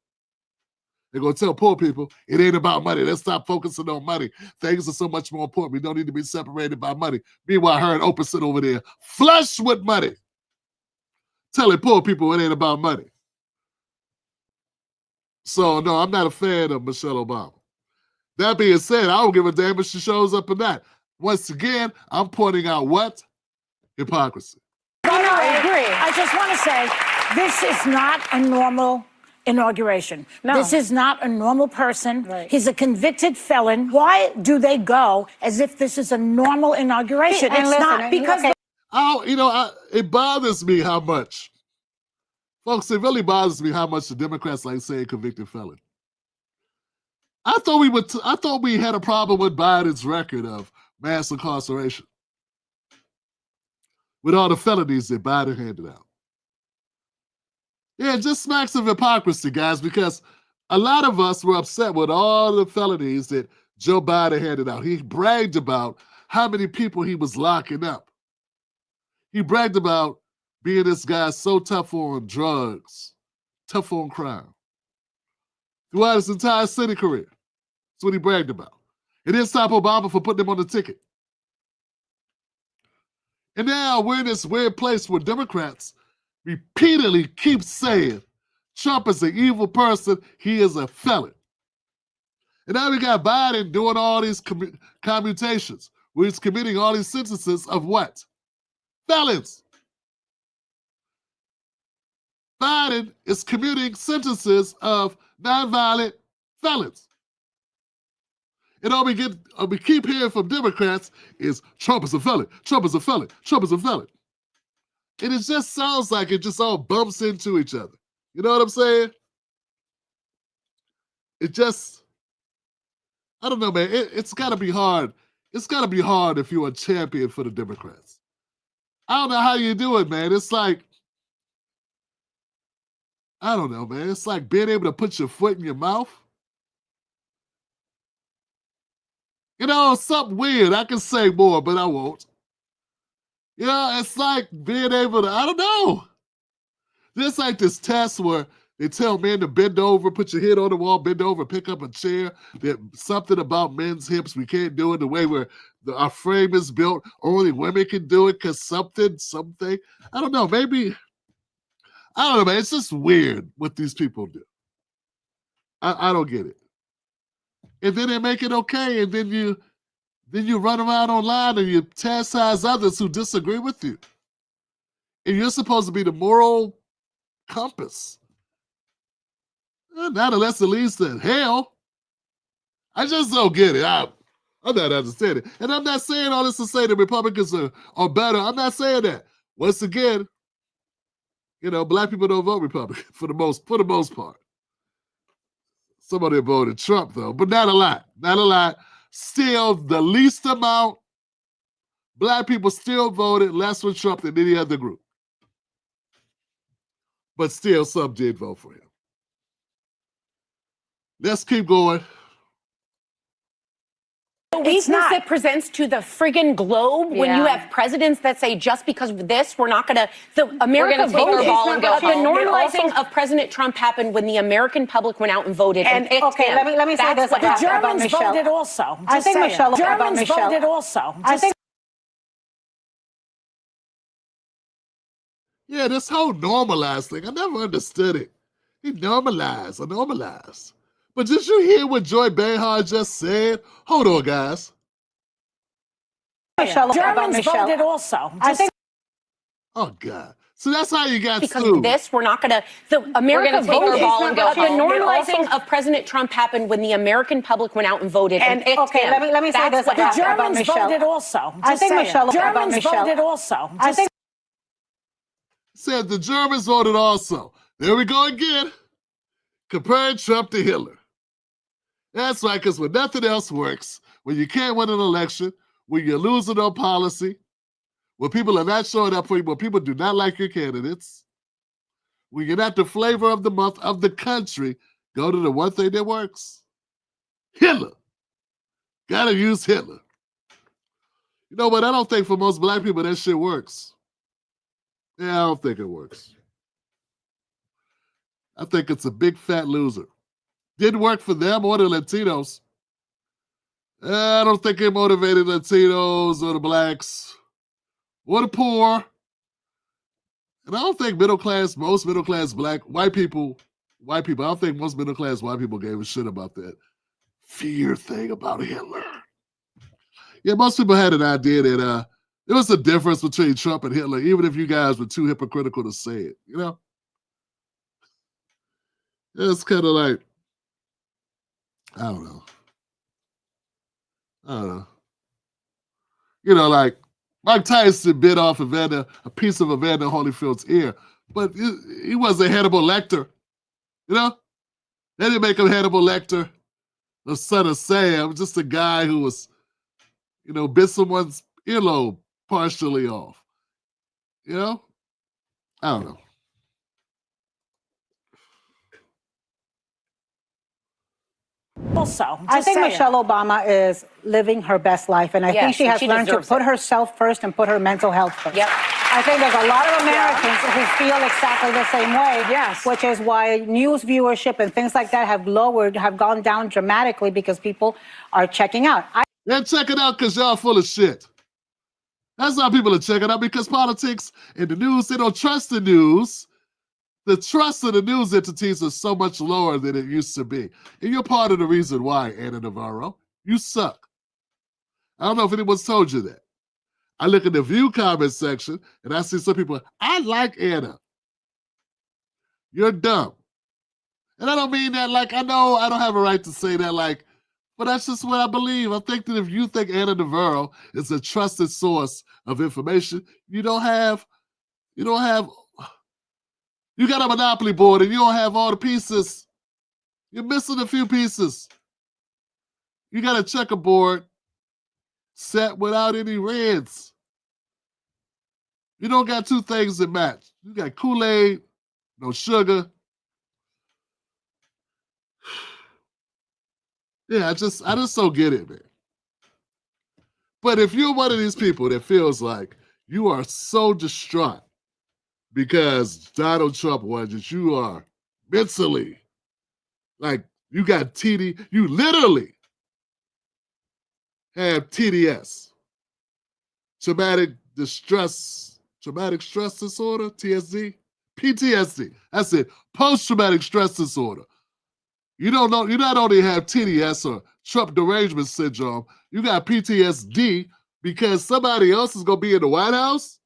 They're going to tell poor people, it ain't about money. Let's stop focusing on money. Things are so much more important. We don't need to be separated by money. Meanwhile, her and Oprah sit over there, flush with money, telling poor people it ain't about money. So, no, I'm not a fan of Michelle Obama. That being said, I don't give a damn if she shows up or not. Once again, I'm pointing out what? Hypocrisy. I agree. I just want to say, this is not a normal inauguration. No. This is not a normal person. Right. He's a convicted felon. Why do they go as if this is a normal inauguration? It's not. Because it bothers me how much, folks, it really bothers me how much the Democrats like saying convicted felon. I thought we had a problem with Biden's record of mass incarceration, with all the felonies that Biden handed out. Yeah, it just smacks of hypocrisy, guys, because a lot of us were upset with all the felonies that Joe Biden handed out. He bragged about how many people he was locking up. He bragged about being this guy so tough on drugs, tough on crime. Throughout his entire city career. That's what he bragged about. It didn't stop Obama from putting him on the ticket. And now we're in this weird place where Democrats repeatedly keep saying Trump is an evil person, he is a felon. And now we got Biden doing all these commutations, where he's committing all these sentences of what? Felons. Biden is commuting sentences of nonviolent felons. And all we keep hearing from Democrats is Trump is a felon, Trump is a felon, Trump is a felon. And it just sounds like it just all bumps into each other. You know what I'm saying? It just, I don't know, man. It's got to be hard. It's got to be hard if you're a champion for the Democrats. I don't know how you do it, man. It's like, I don't know, man. It's like being able to put your foot in your mouth. You know, something weird. I can say more, but I won't. You know, it's like being able to, I don't know. There's like this test where they tell men to bend over, put your head on the wall, bend over, pick up a chair. That something about men's hips, we can't do it the way where our frame is built. Only women can do it because something. I don't know, maybe, I don't know, man. It's just weird what these people do. I don't get it. And then they make it okay, and then you run around online and you chastise others who disagree with you. And you're supposed to be the moral compass. Not unless it leads to hell. I just don't get it. I'm not understanding. And I'm not saying all this to say the Republicans are better. I'm not saying that. Once again, you know, black people don't vote Republican for the most part. Some of them voted Trump, though, but not a lot. Not a lot. Still, the least amount, black people still voted less for Trump than any other group. But still, some did vote for him. Let's keep going. The weakness it presents to the friggin' globe when you have presidents that say just because of this, we're not going to. America voted. The normalizing of President Trump happened when the American public went out and voted. And okay, let me say this. The Germans voted also. I think Michelle. Germans voted also. Yeah, this whole normalized thing, I never understood it. He normalized. But did you hear what Joy Behar just said? Hold on, guys. Germans voted also. Oh, God. So that's how you got because sued. Of this, we're not going to. America voted. The normalizing of President Trump happened when the American public went out and voted. And okay, let me say this. The Germans voted also. I think Michelle. Germans voted also. Said the Germans voted also. There we go again. Comparing Trump to Hitler. That's right, because when nothing else works, when you can't win an election, when you're losing on policy, when people are not showing up for you, when people do not like your candidates, when you're not the flavor of the month of the country, go to the one thing that works. Hitler. Gotta use Hitler. You know what? I don't think for most black people that shit works. Yeah, I don't think it works. I think it's a big fat loser. Didn't work for them or the Latinos. I don't think it motivated Latinos or the blacks or the poor. And I don't think most middle class white people, I don't think most middle class white people gave a shit about that fear thing about Hitler. Yeah, most people had an idea that there was a difference between Trump and Hitler, even if you guys were too hypocritical to say it, you know? It's kind of like, I don't know. You know, like Mike Tyson bit off a piece of Evander Holyfield's ear, but he wasn't Hannibal Lecter, you know? They didn't make him Hannibal Lecter, the son of Sam, just a guy who was, you know, bit someone's earlobe partially off. You know? I don't know. Also, I think Michelle Obama is living her best life, and I think she has learned to put herself first and put her mental health first. Yep. I think there's a lot of Americans who feel exactly the same way. Yes. Which is why news viewership and things like that have gone down dramatically because people are checking out. They're checking out because y'all full of shit. That's why people are checking out, because politics and the news, they don't trust the news. The trust of the news entities is so much lower than it used to be. And you're part of the reason why, Anna Navarro. You suck. I don't know if anyone's told you that. I look at the View comment section and I see some people, I like Anna. You're dumb. And I don't mean that like, I know I don't have a right to say that like, but that's just what I believe. I think that if you think Anna Navarro is a trusted source of information, you got a monopoly board and you don't have all the pieces. You're missing a few pieces. You got a checkerboard set without any reds. You don't got two things that match. You got Kool-Aid, no sugar. Yeah, I just don't get it, man. But if you're one of these people that feels like you are so distraught because Donald Trump won, that you are mentally, like you got TD, you literally have TDS, traumatic stress disorder, TSD, PTSD. That's it, post-traumatic stress disorder. You don't know, you not only have TDS or Trump derangement syndrome, you got PTSD because somebody else is gonna be in the White House.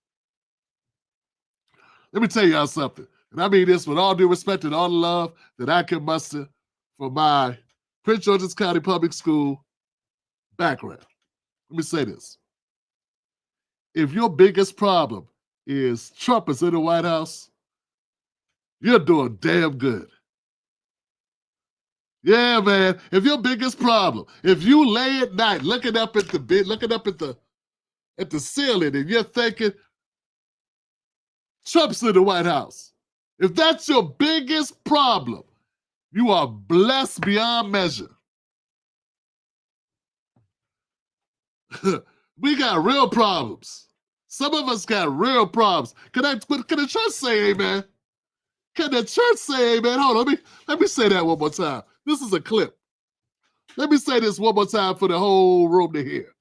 Let me tell y'all something, and I mean this with all due respect and all the love that I can muster from my Prince George's County Public School background. Let me say this. If your biggest problem is Trump is in the White House, you're doing damn good. Yeah, man. If your biggest problem, if you lay at night looking up at the bed, looking up at the ceiling, and you're thinking Trump's in the White House, if that's your biggest problem, you are blessed beyond measure. We got real problems. Some of us got real problems. Can the church say amen? Can the church say amen? Hold on, let me say that one more time. This is a clip. Let me say this one more time for the whole room to hear.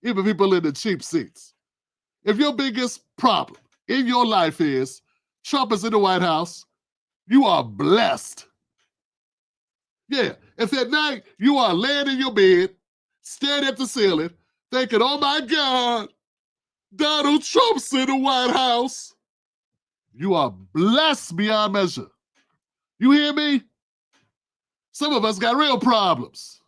Even people in the cheap seats. If your biggest problem in your life is Trump is in the White House, you are blessed. Yeah, if at night you are laying in your bed, staring at the ceiling, thinking, oh my God, Donald Trump's in the White House, you are blessed beyond measure. You hear me? Some of us got real problems.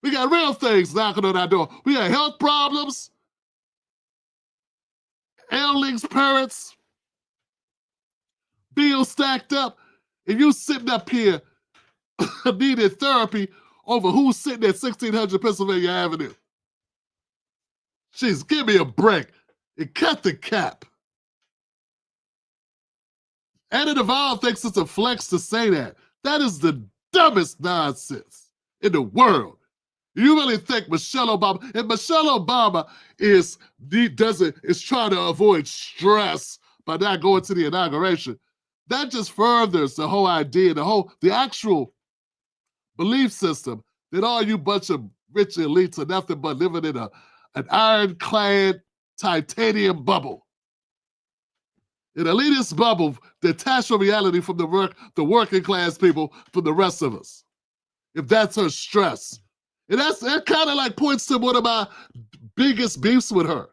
We got real things knocking on our door. We got health problems, ailings, parents. bills stacked up, and you sitting up here needing therapy over who's sitting at 1600 Pennsylvania Avenue. Jeez, give me a break and cut the cap. Anna Navarro thinks it's a flex to say that. That is the dumbest nonsense in the world. You really think Michelle Obama, and Michelle Obama is trying to avoid stress by not going to the inauguration, that just furthers the whole idea, the actual belief system that all you bunch of rich elites are nothing but living in an ironclad titanium bubble. An elitist bubble detached from reality from the working class people from the rest of us. If that's her stress. And that kind of like points to one of my biggest beefs with her.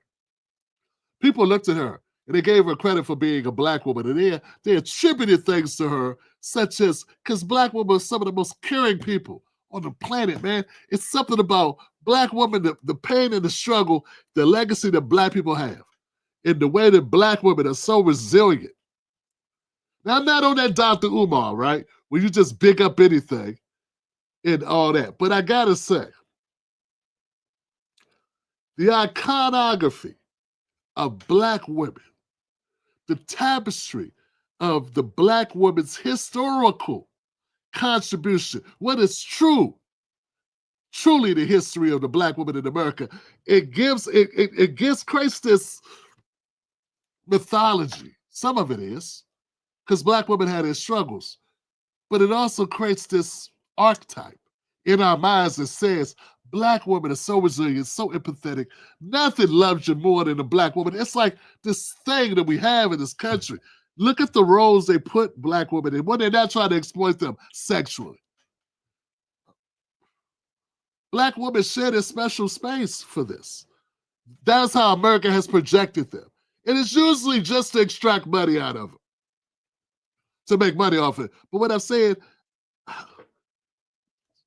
People looked at her and they gave her credit for being a black woman, and they attributed things to her, such as, because black women are some of the most caring people on the planet, man. It's something about black women, the pain and the struggle, the legacy that black people have, and the way that black women are so resilient. Now, I'm not on that Dr. Umar, right, where you just big up anything and all that. But I gotta say, the iconography of black women, the tapestry of the black woman's historical contribution, what is truly the history of the black woman in America, it gives creates this mythology. Some of it is, because black women had their struggles, but it also creates this archetype in our minds that says black women are so resilient, so empathetic. Nothing loves you more than a black woman. It's like this thing that we have in this country. Look at the roles they put black women in when they're not trying to exploit them sexually. Black women share this special space for this. That's how America has projected them. And it's usually just to extract money out of them, to make money off it. But what I'm saying,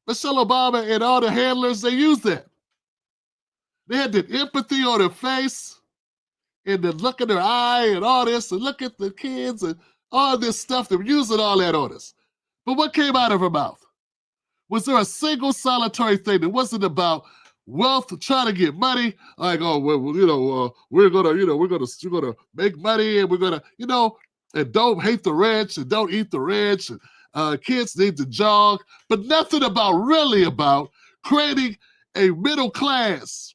Michelle Obama and all the handlers, they use that. They had that empathy on their face and the look in their eye and all this, and look at the kids and all this stuff. They're using all that on us. But what came out of her mouth? Was there a single solitary thing that wasn't about wealth, trying to get money? Like, oh, well, we're gonna make money, and we're gonna, and don't hate the rich and don't eat the rich, and kids need to jog, but nothing really about creating a middle class.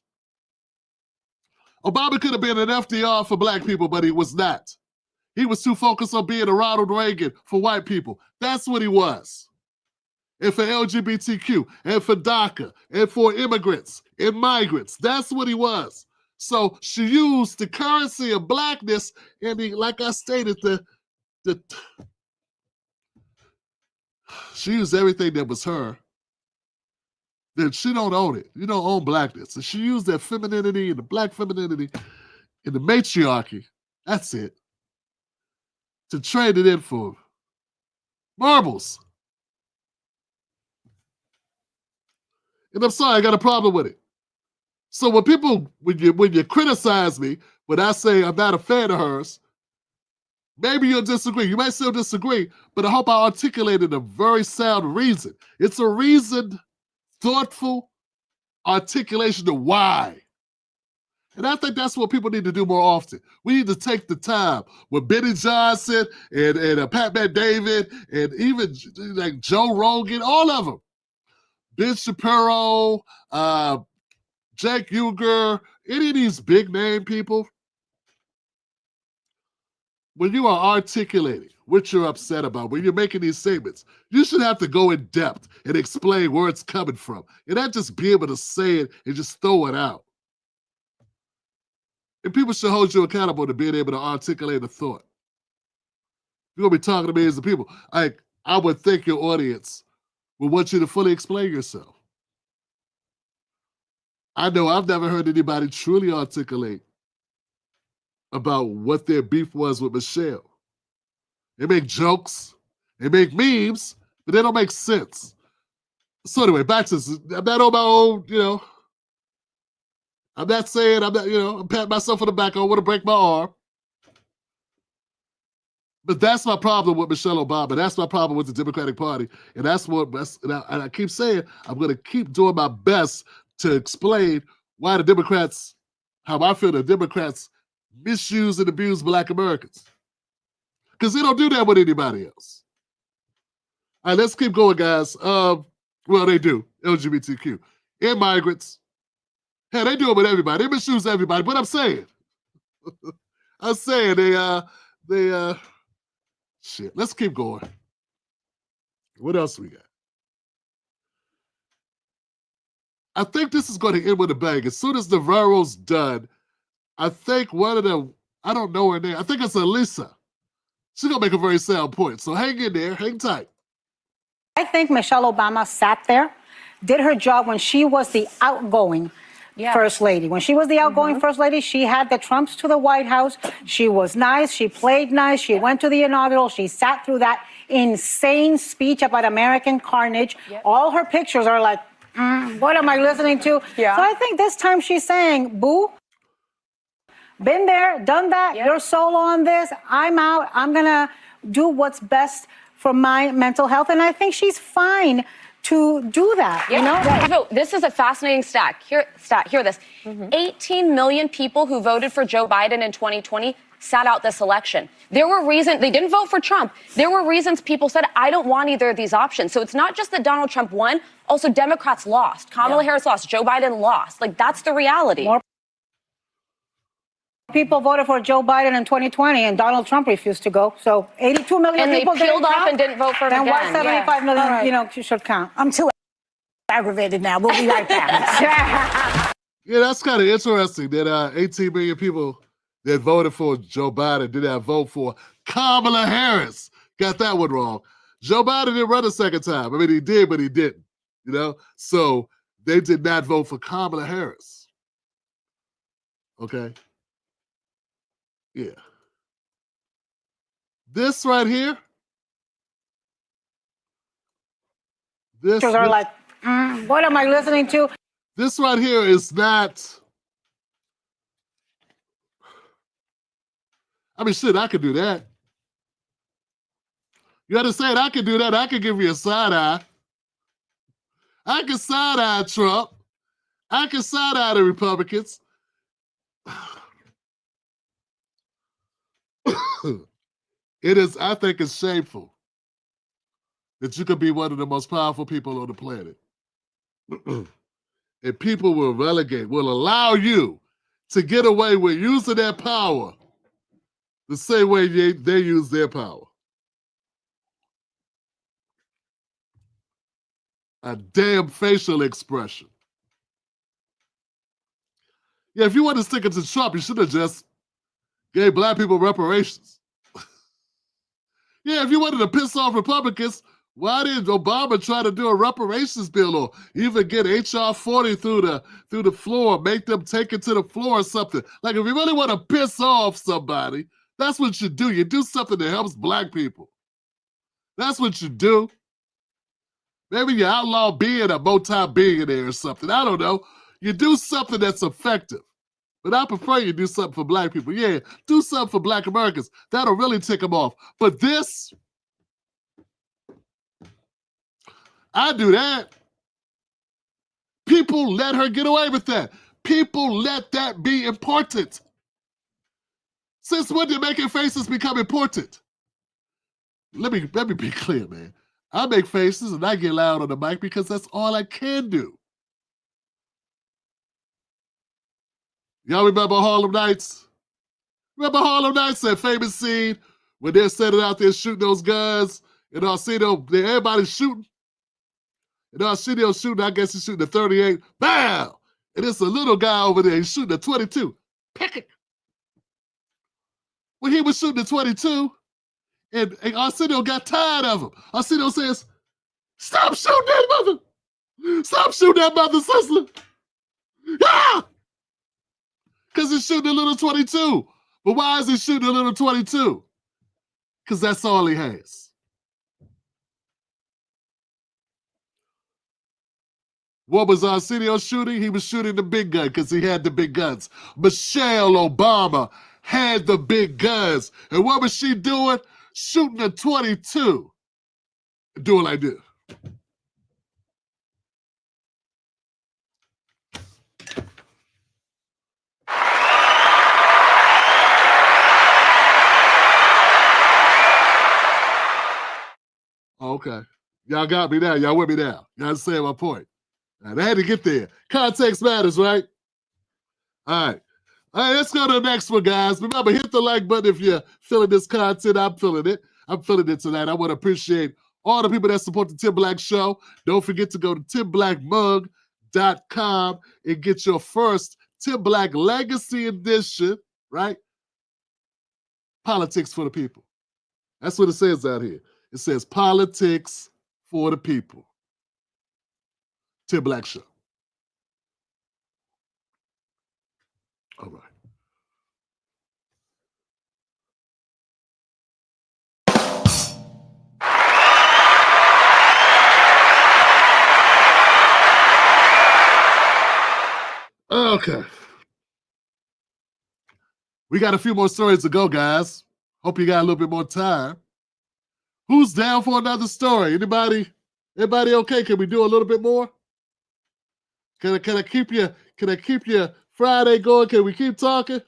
Obama could have been an FDR for black people, but he was not. He was too focused on being a Ronald Reagan for white people. That's what he was. And for LGBTQ, and for DACA, and for immigrants and migrants. That's what he was. So she used the currency of blackness, and like I stated, she used everything that was her. Then she don't own it. You don't own blackness. And she used that femininity and the black femininity and the matriarchy, that's it, to trade it in for marbles. And I'm sorry, I got a problem with it. So when you criticize me, when I say I'm not a fan of hers, maybe you'll disagree. You might still disagree, but I hope I articulated a very sound reason. It's a reasoned, thoughtful articulation of why. And I think that's what people need to do more often. We need to take the time with Benny Johnson and Pat Bet-David and even like Joe Rogan, all of them. Ben Shapiro, Jake Uger, any of these big name people. When you are articulating what you're upset about, when you're making these statements, you should have to go in depth and explain where it's coming from. And not just be able to say it and just throw it out. And people should hold you accountable to being able to articulate a thought. You're going to be talking to millions of people. I would think your audience would want you to fully explain yourself. I know I've never heard anybody truly articulate about what their beef was with Michelle. They make jokes, they make memes, but they don't make sense. So anyway, back to this. I'm not on my own, I'm not saying, I'm patting myself on the back. I don't want to break my arm. But that's my problem with Michelle Obama. That's my problem with the Democratic Party. And I keep saying, I'm going to keep doing my best to explain why the Democrats, how I feel the Democrats misuse and abuse Black Americans. Because they don't do that with anybody else. All right, let's keep going, guys. Well, they do, LGBTQ. And migrants. Hell, they do it with everybody. They misuse everybody. But I'm saying, shit, let's keep going. What else we got? I think this is going to end with a bang. As soon as Navarro's done, I think one of them, I don't know her name, I think it's Elisa. She's going to make a very sound point. So hang in there, hang tight. I think Michelle Obama sat there, did her job when she was the outgoing First Lady. When she was the outgoing First Lady, she had the Trumps to the White House. She was nice. She played nice. She went to the inaugural. She sat through that insane speech about American carnage. All her pictures are like, what am I listening to? Yeah. So I think this time she's saying, boo, been there, done that. You're solo on this. I'm out. I'm going to do what's best for my mental health. And I think she's fine to do that, you know? So this is a fascinating stat. Hear this. 18 million people who voted for Joe Biden in 2020 sat out this election. There were reasons, they didn't vote for Trump. There were reasons people said, I don't want either of these options. So it's not just that Donald Trump won, also Democrats lost. Kamala Harris lost, Joe Biden lost. Like, that's the reality. More people voted for Joe Biden in 2020 and Donald Trump refused to go. So 82 million people peeled off and didn't vote for him again. again. Then why 75 million, you know, should count. I'm too aggravated now. We'll be right back. Yeah, that's kind of interesting that 18 million people that voted for Joe Biden did not vote for Kamala Harris. Got that one wrong. Joe Biden didn't run a second time. I mean, he did, but he didn't, you know? So they did not vote for Kamala Harris. Okay? Yeah. This right here. This are like, what am I listening to? This right here is not. I mean, shit, I could do that. You understand? I could do that. I could give you a side eye. I can side eye Trump. I can side eye the Republicans. It is, I think it's shameful that you could be one of the most powerful people on the planet. And people will allow you to get away with using that power the same way they use their power. A damn facial expression. Yeah, if you want to stick it to Trump, you should have just gave Black people reparations. Yeah, if you wanted to piss off Republicans, why did Obama try to do a reparations bill or even get H.R. 40 through the floor, make them take it to the floor or something? Like, if you really want to piss off somebody, that's what you do. You do something that helps Black people. That's what you do. Maybe you outlaw being a multi-billionaire or something. I don't know. You do something that's effective. But I prefer you do something for Black people. Yeah, do something for Black Americans. That'll really tick them off. But this, I do that. People let her get away with that. People let that be important. Since when did making faces become important? Let me be clear, man. I make faces and I get loud on the mic because that's all I can do. Y'all remember Harlem Nights? Remember Harlem Nights, that famous scene when they're standing out there shooting those guns and Arsenio, everybody's shooting. And Arsenio's shooting, I guess he's shooting a 38. Bam! And it's a little guy over there, he's shooting a 22. Pick it. When he was shooting a 22, and Arsenio got tired of him. Arsenio says, stop shooting that mother! Stop shooting that mother, sister! Ah! Because he's shooting a little 22. But why is he shooting a little 22? Because that's all he has. What was Arsenio shooting? He was shooting the big gun because he had the big guns. Michelle Obama had the big guns. And what was she doing? shooting a 22, do it like this. Okay. Y'all got me now. Y'all with me now. Y'all understand my point. Now, they had to get there. Context matters, right? All right. All right, let's go to the next one, guys. Remember, hit the like button if you're feeling this content. I'm feeling it. I'm feeling it tonight. I want to appreciate all the people that support the Tim Black Show. Don't forget to go to timblackmug.com and get your first Tim Black Legacy Edition, right? Politics for the people. That's what it says out here. It says politics for the people. Tim Black Show. All right. Okay. We got a few more stories to go, guys. Hope you got a little bit more time. Who's down for another story? Anybody okay? Can we do a little bit more? Can I keep you Friday going? Can we keep talking?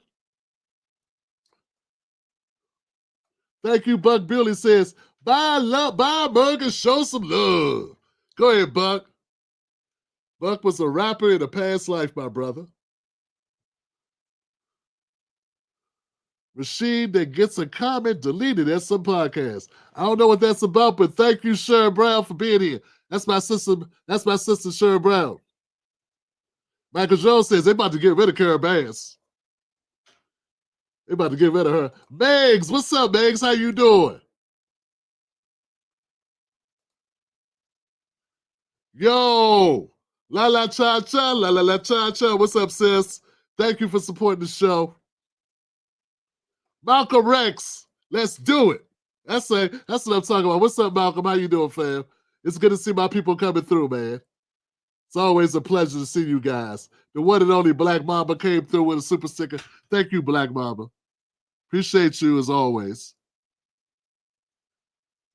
Thank you, Buck Billy says, buy a mug and show some love. Go ahead, Buck. Buck was a rapper in a past life, my brother. Machine that gets a comment deleted at some podcast. I don't know what that's about, but thank you, Sharon Brown, for being here. That's my sister Sharon Brown. Michael Jones says they about to get rid of Karen Bass. They about to get rid of her. Megs, what's up, Megs? How you doing? Yo, la la cha cha, la la la cha cha. What's up, sis? Thank you for supporting the show. Malcolm Rex, let's do it. That's what I'm talking about. What's up, Malcolm? How you doing, fam? It's good to see my people coming through, man. It's always a pleasure to see you guys. The one and only Black Mamba came through with a super sticker. Thank you, Black Mamba. Appreciate you as always.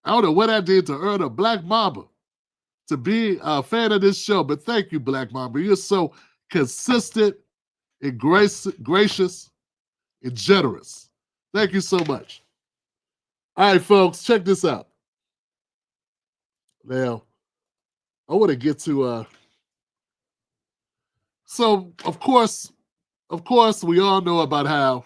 I don't know what I did to earn a Black Mamba to be a fan of this show, but thank you, Black Mamba. You're so consistent and gracious and generous. Thank you so much. All right, folks, check this out. Now, I want to get to so of course, we all know how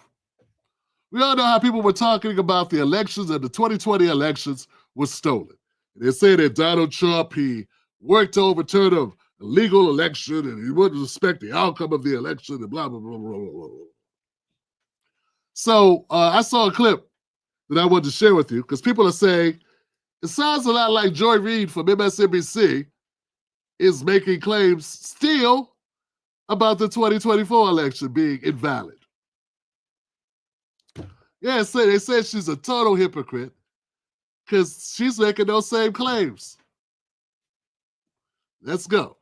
people were talking about the elections, and the 2020 elections were stolen. They say that Donald Trump, he worked to overturn a legal election and he wouldn't respect the outcome of the election and blah, blah, blah, blah, blah, blah. So I saw a clip that I wanted to share with you because people are saying it sounds a lot like Joy Reid from MSNBC is making claims still about the 2024 election being invalid. Yeah, they said she's a total hypocrite because she's making those same claims. Let's go.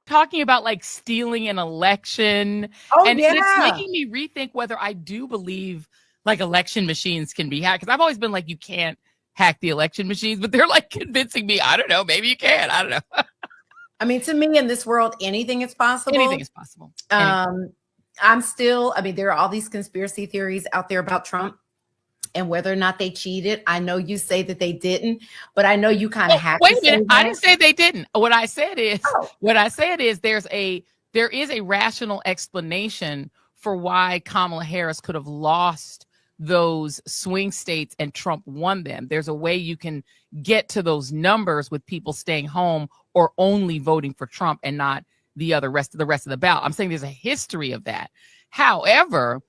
Talking about like stealing an election. And it's making me rethink whether I do believe like election machines can be hacked. Because I've always been like, you can't hack the election machines, but they're like convincing me, I don't know, maybe you can. I don't know. I mean, to me in this world, anything is possible. Anything is possible. There are all these conspiracy theories out there about Trump and whether or not they cheated. I know you say that they didn't, but I know you kind of have Wait to a minute. say I didn't say they didn't. What I said is there is a rational explanation for why Kamala Harris could have lost those swing states and Trump won them. There's a way you can get to those numbers with people staying home or only voting for Trump and not the rest of the ballot. I'm saying there's a history of that. However,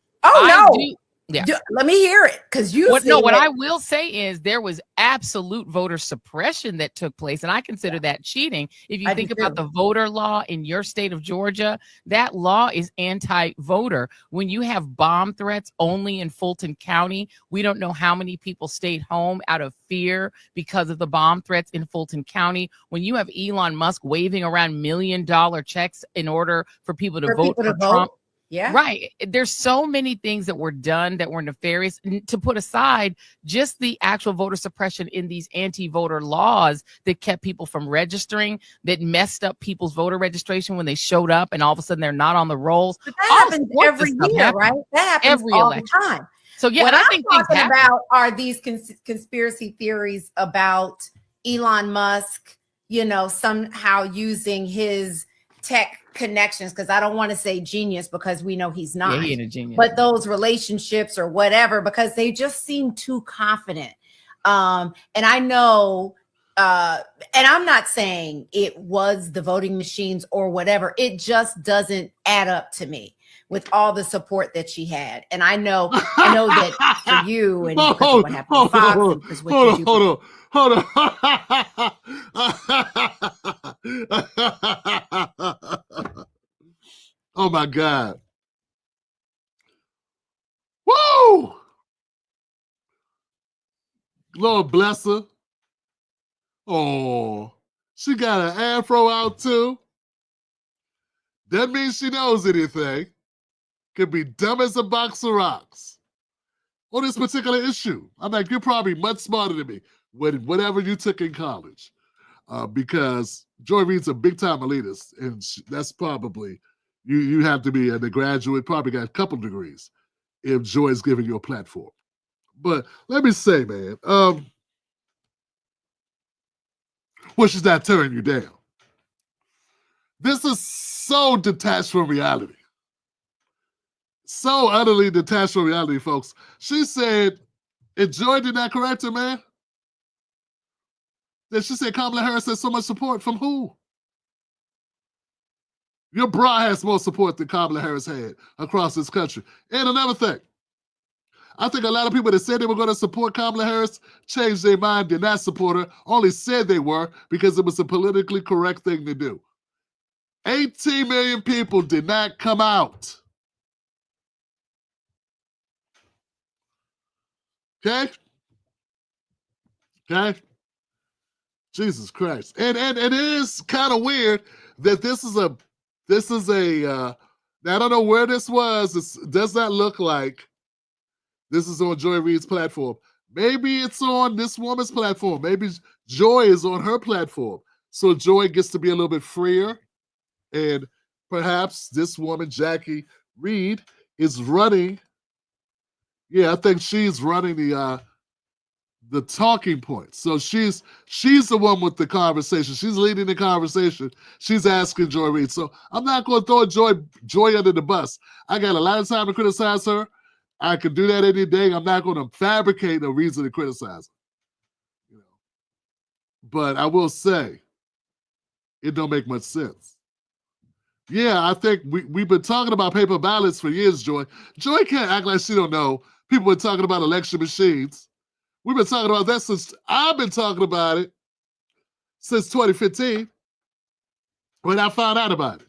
let me hear it, because what I will say is there was absolute voter suppression that took place, and I consider that cheating. If you think about the voter law in your state of Georgia, that law is anti-voter. When you have bomb threats only in Fulton County, we don't know how many people stayed home out of fear because of the bomb threats in Fulton County. When you have Elon Musk waving around $1 million checks in order for people to vote for Trump. Yeah. Right. There's so many things that were done that were nefarious, to put aside just the actual voter suppression in these anti-voter laws that kept people from registering, that messed up people's voter registration when they showed up and all of a sudden they're not on the rolls. But that happens every year, right? That happens every all election. the time. So yeah, what I I'm think things talking happen. about are these conspiracy theories about Elon Musk, somehow using his tech connections, because I don't want to say genius because we know he's not. Yeah, he ain't a genius. But those relationships or whatever, because they just seem too confident. And I know, and I'm not saying it was the voting machines or whatever. It just doesn't add up to me with all the support that she had. And I know that for you and because of what happened to Fox and because what you do. Hold on. Oh my God. Woo! Lord bless her. Oh, she got an afro out too. That means she knows anything. Could be dumb as a box of rocks on this particular issue. I'm like, you're probably much smarter than me with whatever you took in college, because Joy Reid's a big time elitist, and that's probably you have to be a graduate, probably got a couple degrees if Joy's giving you a platform. But let me say, man, well, she's not tearing you down. This is so detached from reality. So utterly detached from reality, folks. She said, and Joy did not correct her, man. That she said Kamala Harris has so much support from who? Your bra has more support than Kamala Harris had across this country. And another thing, I think a lot of people that said they were going to support Kamala Harris changed their mind, did not support her, only said they were because it was a politically correct thing to do. 18 million people did not come out. Okay? Jesus Christ. And it is kind of weird that this is a now I don't know where this was. It does not look like this is on Joy Reid's platform. Maybe it's on this woman's platform. Maybe Joy is on her platform. So Joy gets to be a little bit freer. And perhaps this woman, Jackie Reid, is running. Yeah, I think she's running the talking points. So she's the one with the conversation. She's leading the conversation. She's asking Joy Reid. So I'm not going to throw Joy under the bus. I got a lot of time to criticize her. I could do that any day. I'm not going to fabricate a reason to criticize her. But I will say, it don't make much sense. Yeah, I think we've been talking about paper ballots for years, Joy. Joy can't act like she don't know. People been talking about election machines. We've been talking about that since I've been talking about it since 2015 when I found out about it.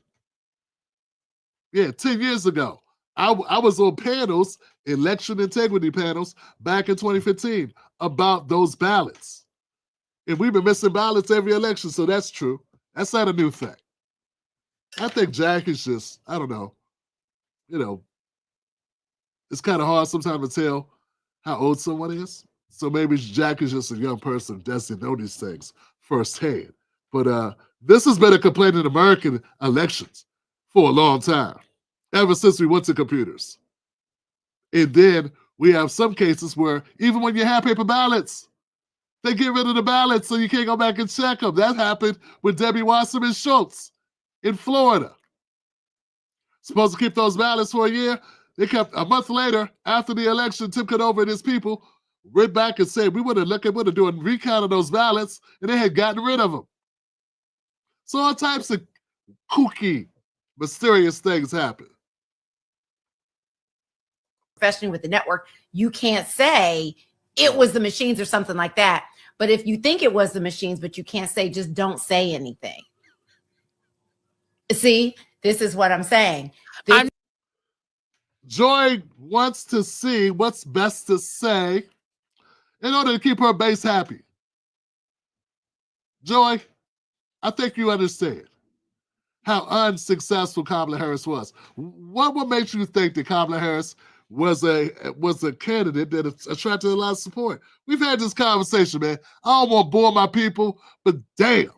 Yeah, 10 years ago. I was on panels, election integrity panels, back in 2015 about those ballots. And we've been missing ballots every election, so that's true. That's not a new thing. I think Jack is just, I don't know, it's kind of hard sometimes to tell how old someone is. So maybe Jack is just a young person who doesn't know these things firsthand. But this has been a complaint in American elections for a long time, ever since we went to computers. And then we have some cases where even when you have paper ballots, they get rid of the ballots so you can't go back and check them. That happened with Debbie Wasserman Schultz in Florida. Supposed to keep those ballots for a year. They kept a month later, after the election, Tim Conover and his people went back and said, we would have doing a recount of those ballots, and they had gotten rid of them. So all types of kooky, mysterious things happen. Professionally with the network, you can't say it was the machines or something like that. But if you think it was the machines, but you can't say, just don't say anything. See, this is what I'm saying. Joy wants to see what's best to say in order to keep her base happy. Joy, I think you understand. how unsuccessful Kamala Harris was. What makes you think that Kamala Harris was a candidate that attracted a lot of support? We've had this conversation, man. I don't want to bore my people, but damn.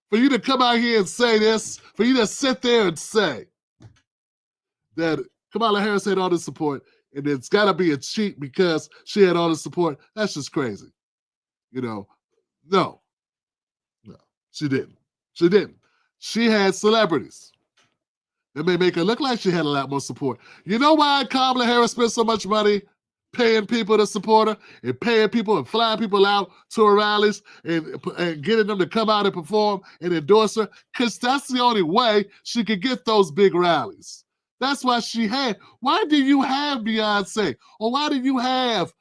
For you to come out here and say this, for you to sit there and say that Kamala Harris had all this support and it's got to be a cheat because she had all this support, that's just crazy. No, she didn't. She didn't. She had celebrities. That may make her look like she had a lot more support. You know why Kamala Harris spent so much money paying people to support her and paying people and flying people out to her rallies and getting them to come out and perform and endorse her? Because that's the only way she could get those big rallies. That's why she had. Why do you have Beyonce? Or why do you have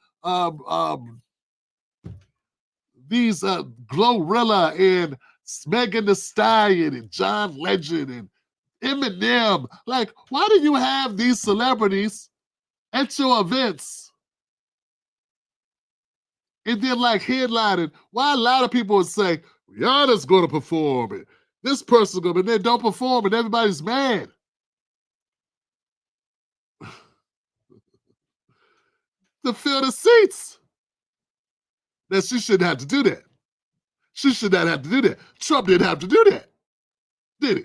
these Glorilla and Megan Thee Stallion and John Legend and Eminem? Like, why do you have these celebrities at your events? And then, like, headlining, why a lot of people would say, Rihanna's going to perform, and this person's going to, and then don't perform, and everybody's mad. To fill the seats. Now, she shouldn't have to do that. She should not have to do that. Trump didn't have to do that, did he?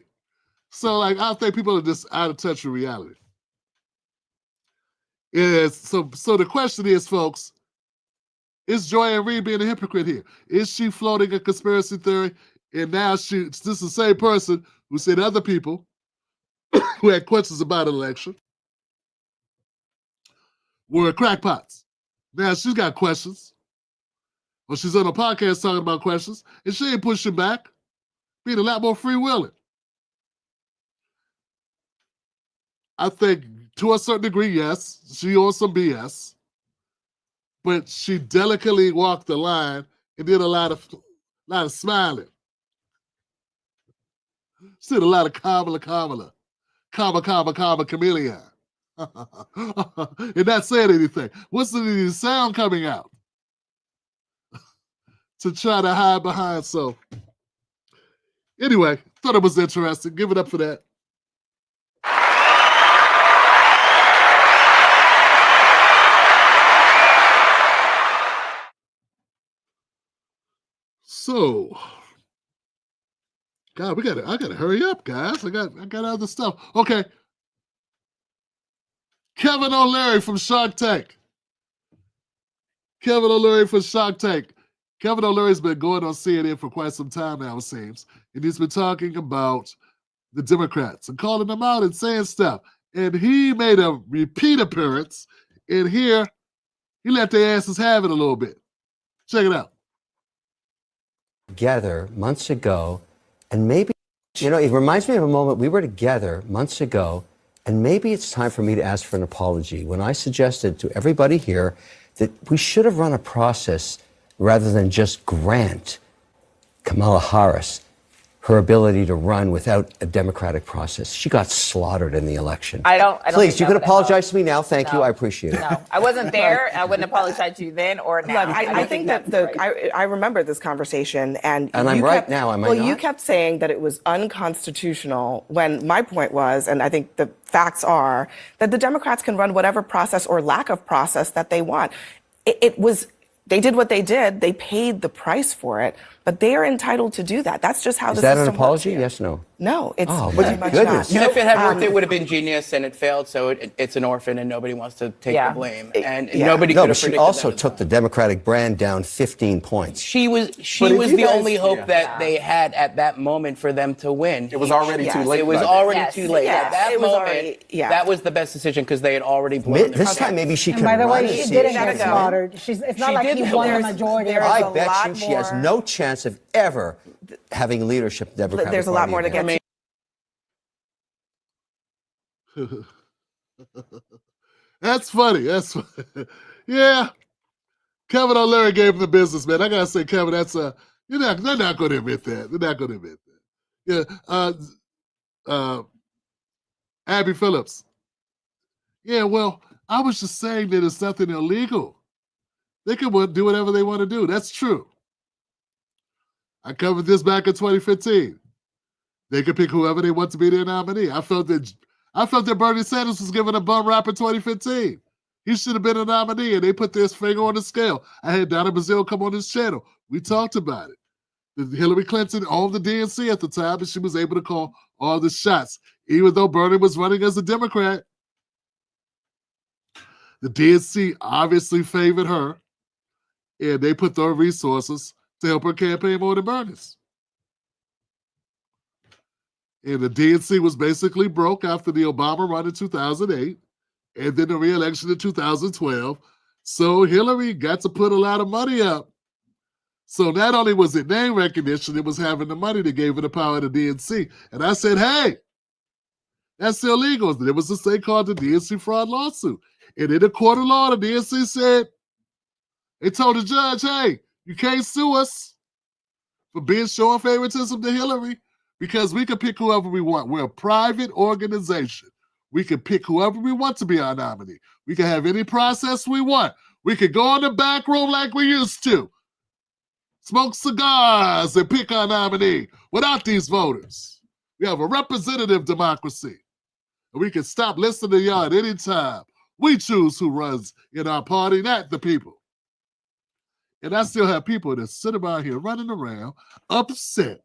So, like, I think people are just out of touch with reality. So the question is, folks, is Joy-Ann Reid being a hypocrite here? Is she floating a conspiracy theory? And now this is the same person who said other people who had questions about an election were crackpots. Now she's got questions. Well, she's on a podcast talking about questions, and she ain't pushing back, being a lot more free-willing. I think to a certain degree, yes, she on some BS, but she delicately walked the line and did a lot of smiling. She did a lot of Kamala, chameleon. And not saying anything. What's the sound coming out? To try to hide behind. So anyway, thought it was interesting. Give it up for that. So, God, I gotta hurry up, guys. I got other stuff. Okay. Kevin O'Leary from Shark Tank. Kevin O'Leary's been going on CNN for quite some time now, it seems. And he's been talking about the Democrats and calling them out and saying stuff. And he made a repeat appearance. And here, he let their asses have it a little bit. Check it out. Together months ago, and maybe, it reminds me of a moment we were together months ago, and maybe it's time for me to ask for an apology when I suggested to everybody here that we should have run a process rather than just grant Kamala Harris her ability to run without a democratic process. She got slaughtered in the election. I don't Please, you can apologize to me now. Thank you. I appreciate it. No, I wasn't there. I wouldn't apologize to you then or now. Look, I think that I remember this conversation, and I'm right now. Am I not? Well, you kept saying that it was unconstitutional when my point was, and I think the facts are, that the Democrats can run whatever process or lack of process that they want. They did what they did. They paid the price for it, but they are entitled to do that. That's just how the system works. Is that an apology? Yes, no? No, it's very much not. If it had worked, it would have been genius, and it failed, so it's an orphan, and nobody wants to take the blame. Nobody could have predicted that. She also took the Democratic brand down 15 points. She was the only hope that they had at that moment for them to win. It was already too late. It was already too late. Yes. At that moment, that was the best decision because they had already blown This time, maybe she can By the run. way, she didn't get slaughtered. It's not like he won the majority. I bet you she has no chance of ever having leadership in the Democratic Party. There's a lot more to get to. That's funny. Yeah. Kevin O'Leary gave him the business, man. I gotta say, Kevin, they're not gonna admit that. They're not gonna admit that. Yeah. Abby Phillips. Yeah, well, I was just saying that it's nothing illegal. They can do whatever they want to do. That's true. I covered this back in 2015. They could pick whoever they want to be their nominee. I felt that Bernie Sanders was given a bum rap in 2015. He should have been a nominee, and they put their finger on the scale. I had Donna Brazile come on this channel. We talked about it. Hillary Clinton owned the DNC at the time, and she was able to call all the shots, even though Bernie was running as a Democrat. The DNC obviously favored her, and they put their resources to help her campaign more than Bernie's. And the DNC was basically broke after the Obama run in 2008 and then the re-election in 2012. So Hillary got to put a lot of money up. So not only was it name recognition, it was having the money that gave her the power to the DNC. And I said, hey, that's illegal. There was this thing called the DNC fraud lawsuit. And in the court of law, the DNC said, they told the judge, hey, you can't sue us for being showing favoritism to Hillary because we can pick whoever we want. We're a private organization. We can pick whoever we want to be our nominee. We can have any process we want. We can go in the back room like we used to, smoke cigars and pick our nominee without these voters. We have a representative democracy. And we can stop listening to y'all at any time. We choose who runs in our party, not the people. And I still have people that sit around here running around upset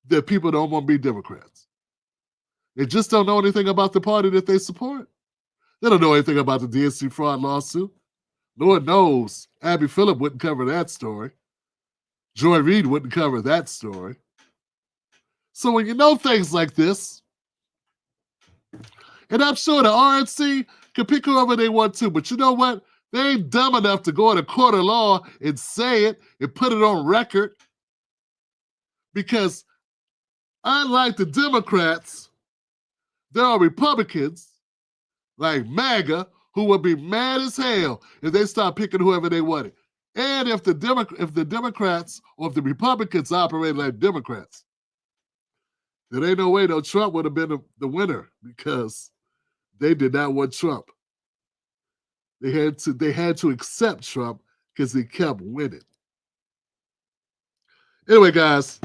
that people don't want to be Democrats. They just don't know anything about the party that they support. They don't know anything about the DNC fraud lawsuit. Lord knows Abby Phillip wouldn't cover that story. Joy Reid wouldn't cover that story. So when you know things like this, and I'm sure the RNC can pick whoever they want to, but you know what? They ain't dumb enough to go in a court of law and say it and put it on record. Because unlike the Democrats, there are Republicans like MAGA who would be mad as hell if they start picking whoever they wanted. And if the Democrats or if the Republicans operate like Democrats, there ain't no way no Trump would have been the winner because they did not want Trump. They had to accept Trump because he kept winning. Anyway, guys,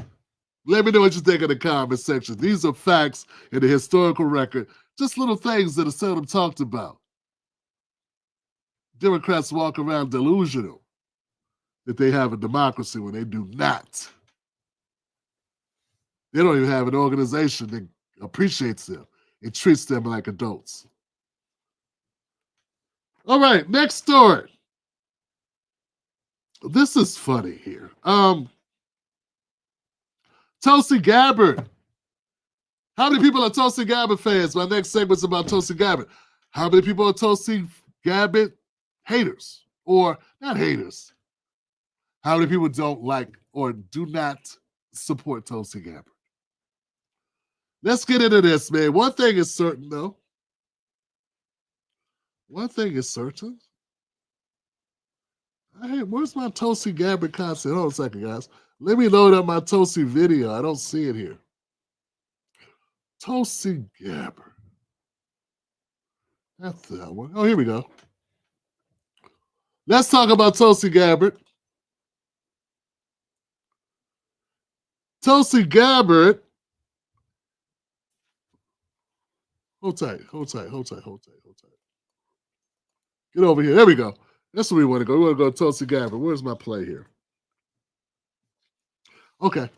let me know what you think in the comment section. These are facts in the historical record, just little things that are seldom talked about. Democrats walk around delusional that they have a democracy when they do not. They don't even have an organization that appreciates them and treats them like adults. All right, next story. This is funny here. Tulsi Gabbard. How many people are Tulsi Gabbard fans? My next segment's about Tulsi Gabbard. How many people are Tulsi Gabbard haters? Or not haters. How many people don't like or do not support Tulsi Gabbard? Let's get into this, man. One thing is certain, though. One thing is certain. Hey, where's my Tulsi Gabbard content? Hold on a second, guys. Let me load up my Tulsi video. I don't see it here. Tulsi Gabbard. That's that one. Oh, here we go. Let's talk about Tulsi Gabbard. Tulsi Gabbard. Hold tight. Get over here. There we go. That's where we want to go. We want to go to Tulsi Gabbard. Where's my play here? Okay.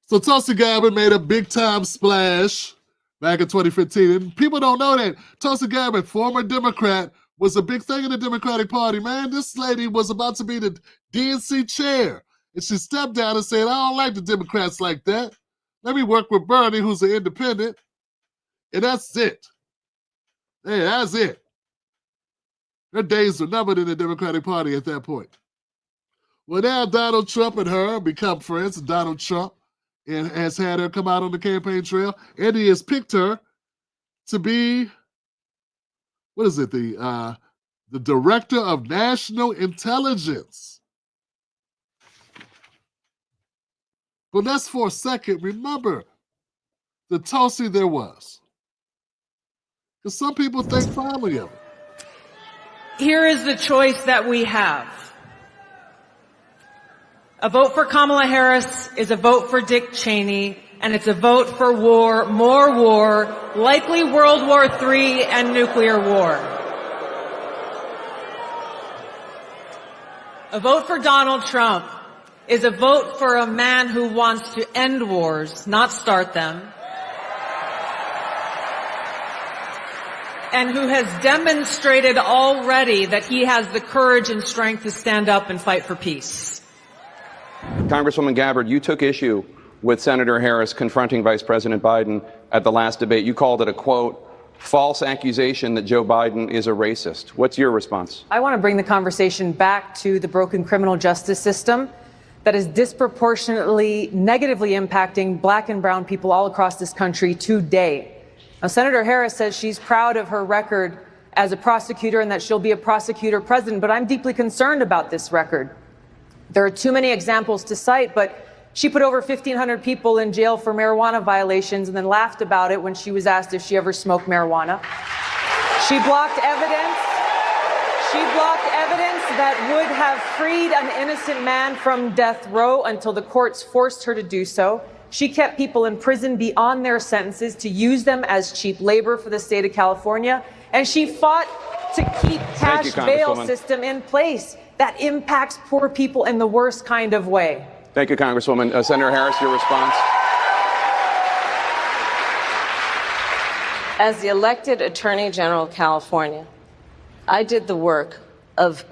So Tulsi Gabbard made a big-time splash back in 2015. And people don't know that. Tulsi Gabbard, former Democrat, was a big thing in the Democratic Party, man. This lady was about to be the DNC chair. And she stepped down and said, I don't like the Democrats like that. Let me work with Bernie, who's an independent. And that's it. Hey, that's it. Her days were numbered in the Democratic Party at that point. Well, now Donald Trump and her become friends. Donald Trump has had her come out on the campaign trail, and he has picked her to be, what is it, the Director of National Intelligence. But let's for a second remember the Tulsi there was. Because some people think fondly of it. Here is the choice that we have. A vote for Kamala Harris is a vote for Dick Cheney, and it's a vote for war, more war, likely World War III and nuclear war. A vote for Donald Trump is a vote for a man who wants to end wars, not start them, and who has demonstrated already that he has the courage and strength to stand up and fight for peace. Congresswoman Gabbard, you took issue with Senator Harris confronting Vice President Biden at the last debate. You called it a, quote, false accusation that Joe Biden is a racist. What's your response? I want to bring the conversation back to the broken criminal justice system that is disproportionately negatively impacting black and brown people all across this country today. Now, Senator Harris says she's proud of her record as a prosecutor and that she'll be a prosecutor president, but I'm deeply concerned about this record. There are too many examples to cite, but she put over 1,500 people in jail for marijuana violations and then laughed about it when she was asked if she ever smoked marijuana. She blocked evidence. She blocked evidence that would have freed an innocent man from death row until the courts forced her to do so. She kept people in prison beyond their sentences to use them as cheap labor for the state of California. And she fought to keep cash bail system in place that impacts poor people in the worst kind of way. Thank you, Congresswoman. Senator Harris, your response. As the elected Attorney General of California, I did the work of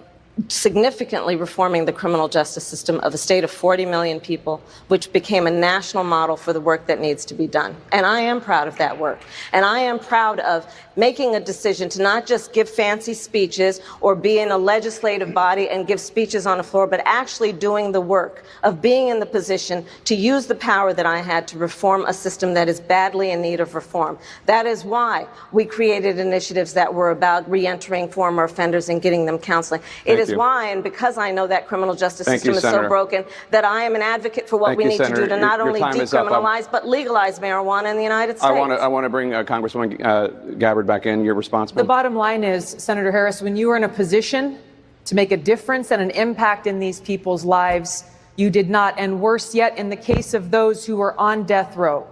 significantly reforming the criminal justice system of a state of 40 million people, which became a national model for the work that needs to be done. And I am proud of that work. And I am proud of making a decision to not just give fancy speeches or be in a legislative body and give speeches on the floor, but actually doing the work of being in the position to use the power that I had to reform a system that is badly in need of reform. That is why we created initiatives that were about reentering former offenders and getting them counseling. It is why, and because I know that criminal justice system is so broken, that I am an advocate for what we need to do to not only decriminalize, but legalize marijuana in the United States. I want to bring Congresswoman Gabbard back in. Your response, The bottom line is, Senator Harris, when you are in a position to make a difference and an impact in these people's lives, you did not. And worse yet, in the case of those who were on death row,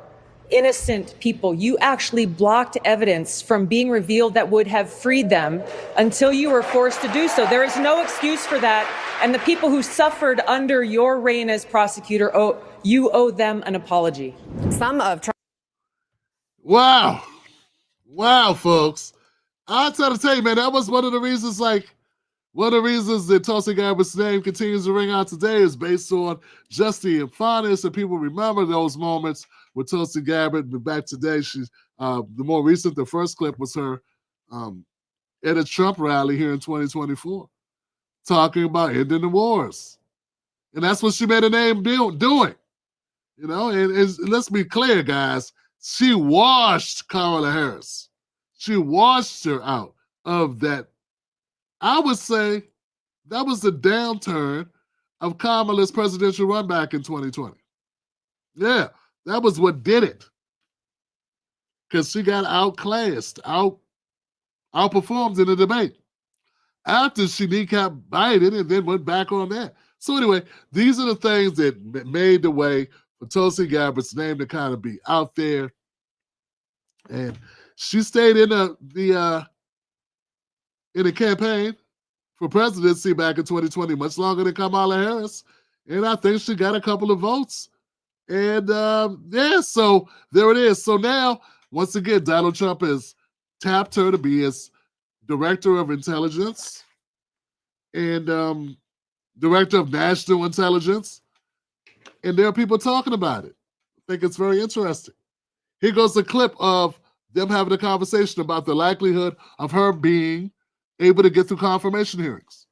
innocent people, you actually blocked evidence from being revealed that would have freed them until you were forced to do so. There is no excuse for that. And the people who suffered under your reign as prosecutor, you owe them an apology. Wow, folks. I tell you, man, that was one of the reasons, that Tulsi Gabbard's name continues to ring out today is based on just the fondness, and people remember those moments with Tulsi Gabbard. But back today, she's the first clip was her at a Trump rally here in 2024, talking about ending the wars. And that's what she made a name doing. You know, and let's be clear, guys. She washed Kamala Harris. She washed her out of that. I would say that was the downturn of Kamala's presidential run back in 2020. Yeah, that was what did it. Because she got outclassed, outperformed in the debate. After she kneecapped Biden and then went back on that. So anyway, these are the things that made the way for Tulsi Gabbard's name to kind of be out there. And she stayed in the campaign for presidency back in 2020, much longer than Kamala Harris. And I think she got a couple of votes. And so there it is. So now, once again, Donald Trump has tapped her to be his director of intelligence and director of national intelligence. And there are people talking about it. I think it's very interesting. Here goes a clip of them having a conversation about the likelihood of her being able to get through confirmation hearings.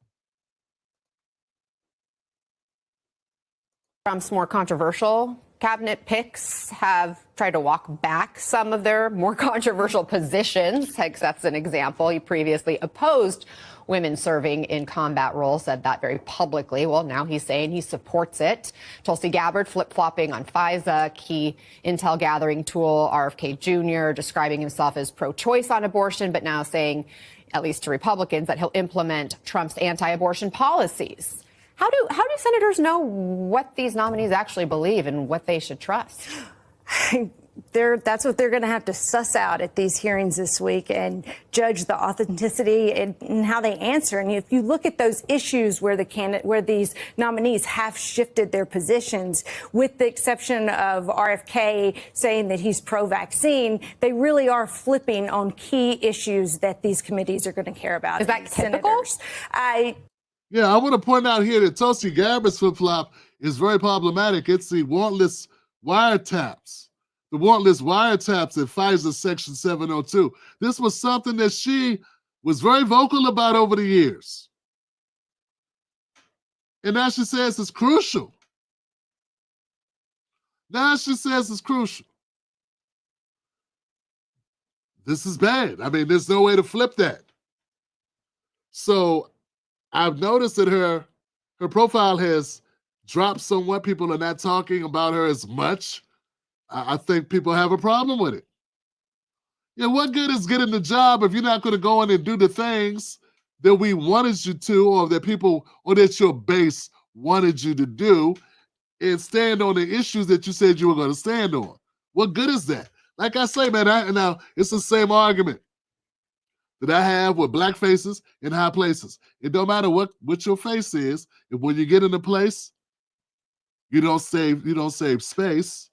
Trump's more controversial cabinet picks have tried to walk back some of their more controversial positions. That's an example. He previously opposed women serving in combat roles, said that very publicly. Well, now he's saying he supports it. Tulsi Gabbard flip-flopping on FISA, key intel gathering tool, RFK Jr., describing himself as pro-choice on abortion, but now saying, at least to Republicans, that he'll implement Trump's anti-abortion policies. How do senators know what these nominees actually believe and what they should trust? That's what they're going to have to suss out at these hearings this week and judge the authenticity and how they answer. And if you look at those issues where these nominees have shifted their positions, with the exception of RFK saying that he's pro-vaccine, they really are flipping on key issues that these committees are going to care about. Is that typical? Yeah, I want to point out here that Tulsi Gabbard's flip-flop is very problematic. It's the warrantless wiretaps. The warrantless wiretaps in Pfizer Section 702. This was something that she was very vocal about over the years. And now she says it's crucial. Now she says it's crucial. This is bad. I mean, there's no way to flip that. So I've noticed that her profile has dropped somewhat. People are not talking about her as much. I think people have a problem with it. Yeah, what good is getting the job if you're not going to go in and do the things that we wanted you to, or that people, or that your base wanted you to do, and stand on the issues that you said you were going to stand on? What good is that? Like I say, man, now it's the same argument that I have with black faces in high places. It don't matter what your face is. If when you get in a place, you don't save space,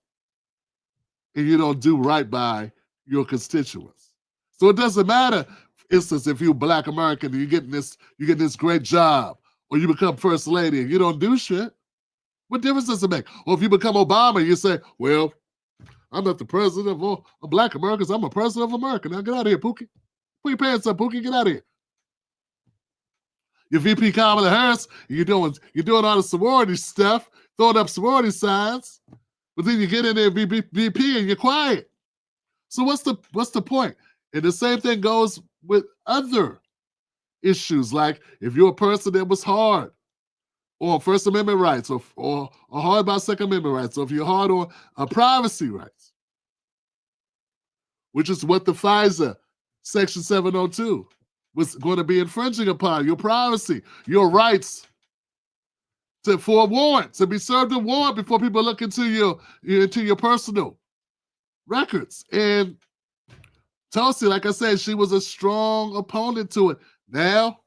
and you don't do right by your constituents. So it doesn't matter, for instance, if you're Black American and you get this great job, or you become first lady and you don't do shit. What difference does it make? Or if you become Obama, you say, well, I'm not the president of all of Black Americans, I'm a president of America. Now get out of here, Pookie. Put your pants up, Pookie, get out of here. Your VP Kamala Harris, you're doing all the sorority stuff, throwing up sorority signs. But then you get in there VP and you're quiet. So what's the point? And the same thing goes with other issues, like if you're a person that was hard on First Amendment rights, or hard about Second Amendment rights, or if you're hard on privacy rights, which is what the Pfizer Section 702 was going to be infringing upon, your privacy, your rights for a warrant, to be served a warrant before people look into your personal records. And Tulsi, like I said, she was a strong opponent to it. Now,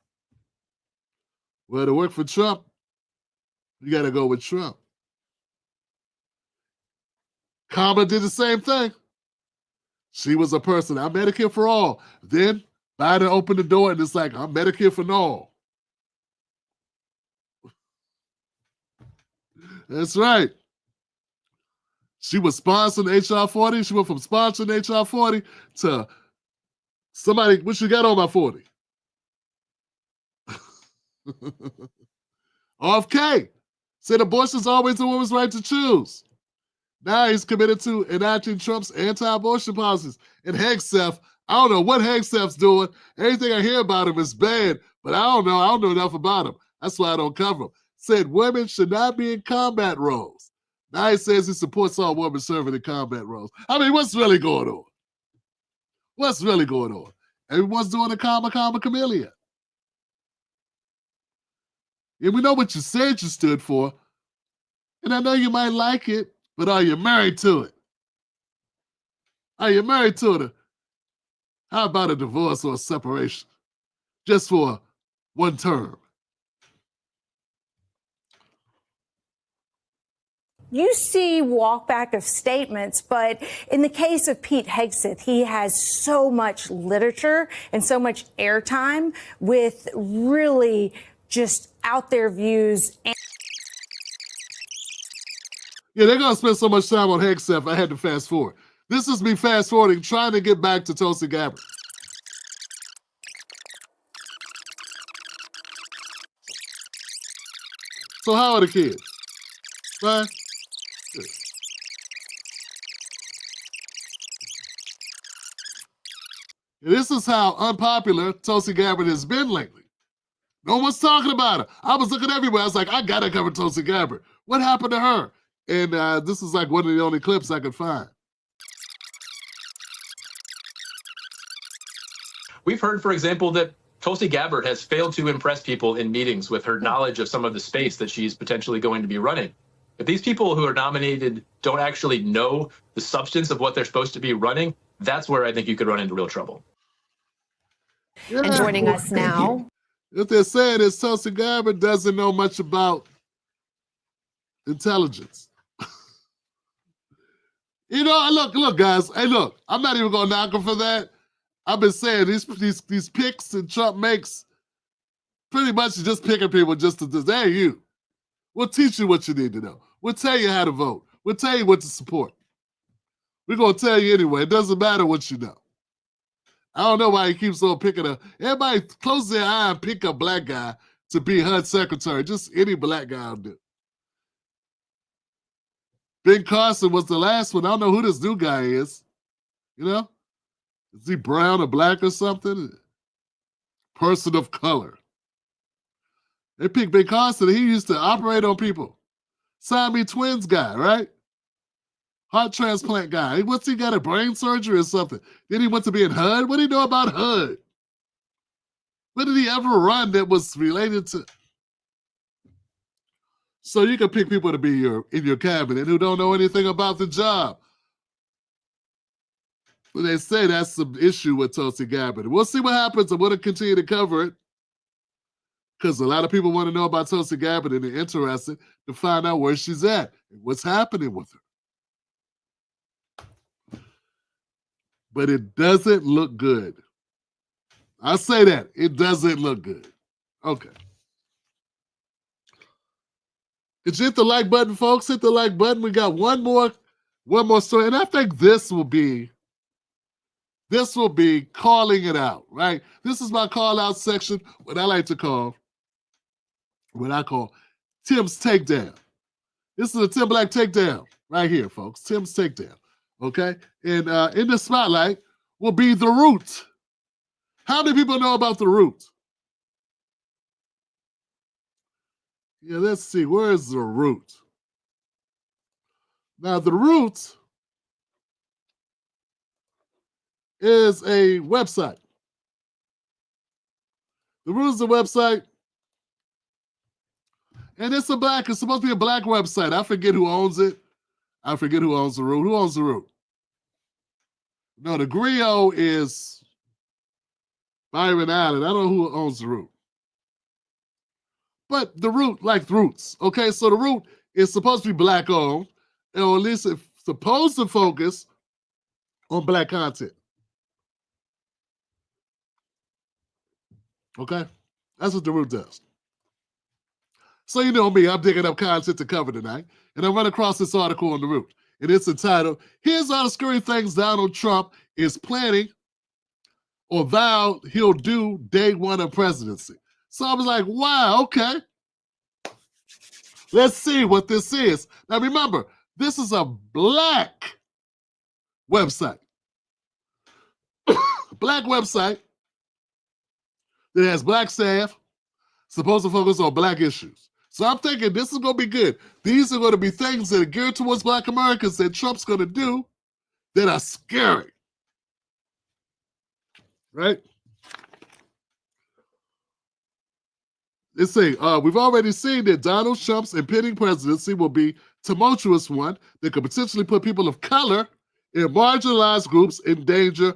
well, to work for Trump, you got to go with Trump. Kamala did the same thing. She was a person, I'm Medicare for all. Then Biden opened the door and it's like, I'm Medicare for all. That's right. She was sponsoring HR 40. She went from sponsoring HR 40 to somebody, what you got on my 40? RFK said abortion is always a woman's right to choose. Now he's committed to enacting Trump's anti-abortion policies. And Hegseth, I don't know what Hegseth's doing. Everything I hear about him is bad, but I don't know enough about him. That's why I don't cover him. Said women should not be in combat roles. Now he says he supports all women serving in combat roles. I mean, what's really going on? What's really going on? Everyone's doing a comma chameleon. And we know what you said you stood for. And I know you might like it, but are you married to it? Are you married to it? How about a divorce or a separation? Just for one term. You see walk back of statements, but in the case of Pete Hegseth, he has so much literature and so much airtime with really just out there views. Yeah, they're going to spend so much time on Hegseth, I had to fast forward. This is me fast forwarding, trying to get back to Tulsi Gabbard. So how are the kids? Fine? Good. This is how unpopular Tulsi Gabbard has been lately. No one's talking about her. I was looking everywhere. I was like, I got to cover Tulsi Gabbard. What happened to her? And this is like one of the only clips I could find. We've heard, for example, that Tulsi Gabbard has failed to impress people in meetings with her knowledge of some of the space that she's potentially going to be running. If these people who are nominated don't actually know the substance of what they're supposed to be running, that's where I think you could run into real trouble. Yeah. And joining us now. What they're saying is Tulsi Gabbard doesn't know much about intelligence. You know, look, guys. Hey, look, I'm not even gonna knock her for that. I've been saying these picks that Trump makes pretty much just picking people just to say, hey, you. We'll teach you what you need to know. We'll tell you how to vote. We'll tell you what to support. We're gonna tell you anyway. It doesn't matter what you know. I don't know why he keeps on picking up. Everybody close their eye and pick a black guy to be HUD secretary. Just any black guy will do. Ben Carson was the last one. I don't know who this new guy is. You know? Is he brown or black or something? Person of color. They picked Ben Carson. He used to operate on people. Siamese twins guy, right? Heart transplant guy. What's he got, a brain surgery or something? Then he went to be in HUD? What do you know about HUD? What did he ever run that was related to? So you can pick people to be in your cabinet who don't know anything about the job. But they say that's some issue with Tulsi Gabbard. We'll see what happens. I'm going to continue to cover it because a lot of people want to know about Tulsi Gabbard and they're interested to find out where she's at and what's happening with her. But it doesn't look good. I say that. It doesn't look good. Okay. Did you hit the like button, folks? Hit the like button. We got one more story. And I think this will be calling it out, right? This is my call out section, what I call Tim's Takedown. This is a Tim Black Takedown right here, folks. Tim's Takedown, okay? And in the spotlight will be The Root. How many people know about The Root? Yeah, let's see. Where is The Root? Now, The Root is a website. The Root is a website. And it's supposed to be a black website. I forget who owns it. I forget who owns The Root. Who owns The Root? No, the Griot is Byron Allen. I don't know who owns The Root. But The Root, like Roots, okay? So The Root is supposed to be black owned, or at least it's supposed to focus on black content. Okay? That's what The Root does. So you know me, I'm digging up content to cover tonight, and I run across this article on The Root, and it's entitled, "Here's all the scary things Donald Trump is planning or vowed he'll do day one of presidency." So I was like, wow, okay. Let's see what this is. Now remember, this is a black website. Black website that has black staff, supposed to focus on black issues. So I'm thinking this is going to be good. These are going to be things that are geared towards black Americans that Trump's going to do that are scary. Right? They say, we've already seen that Donald Trump's impending presidency will be a tumultuous one that could potentially put people of color and marginalized groups in danger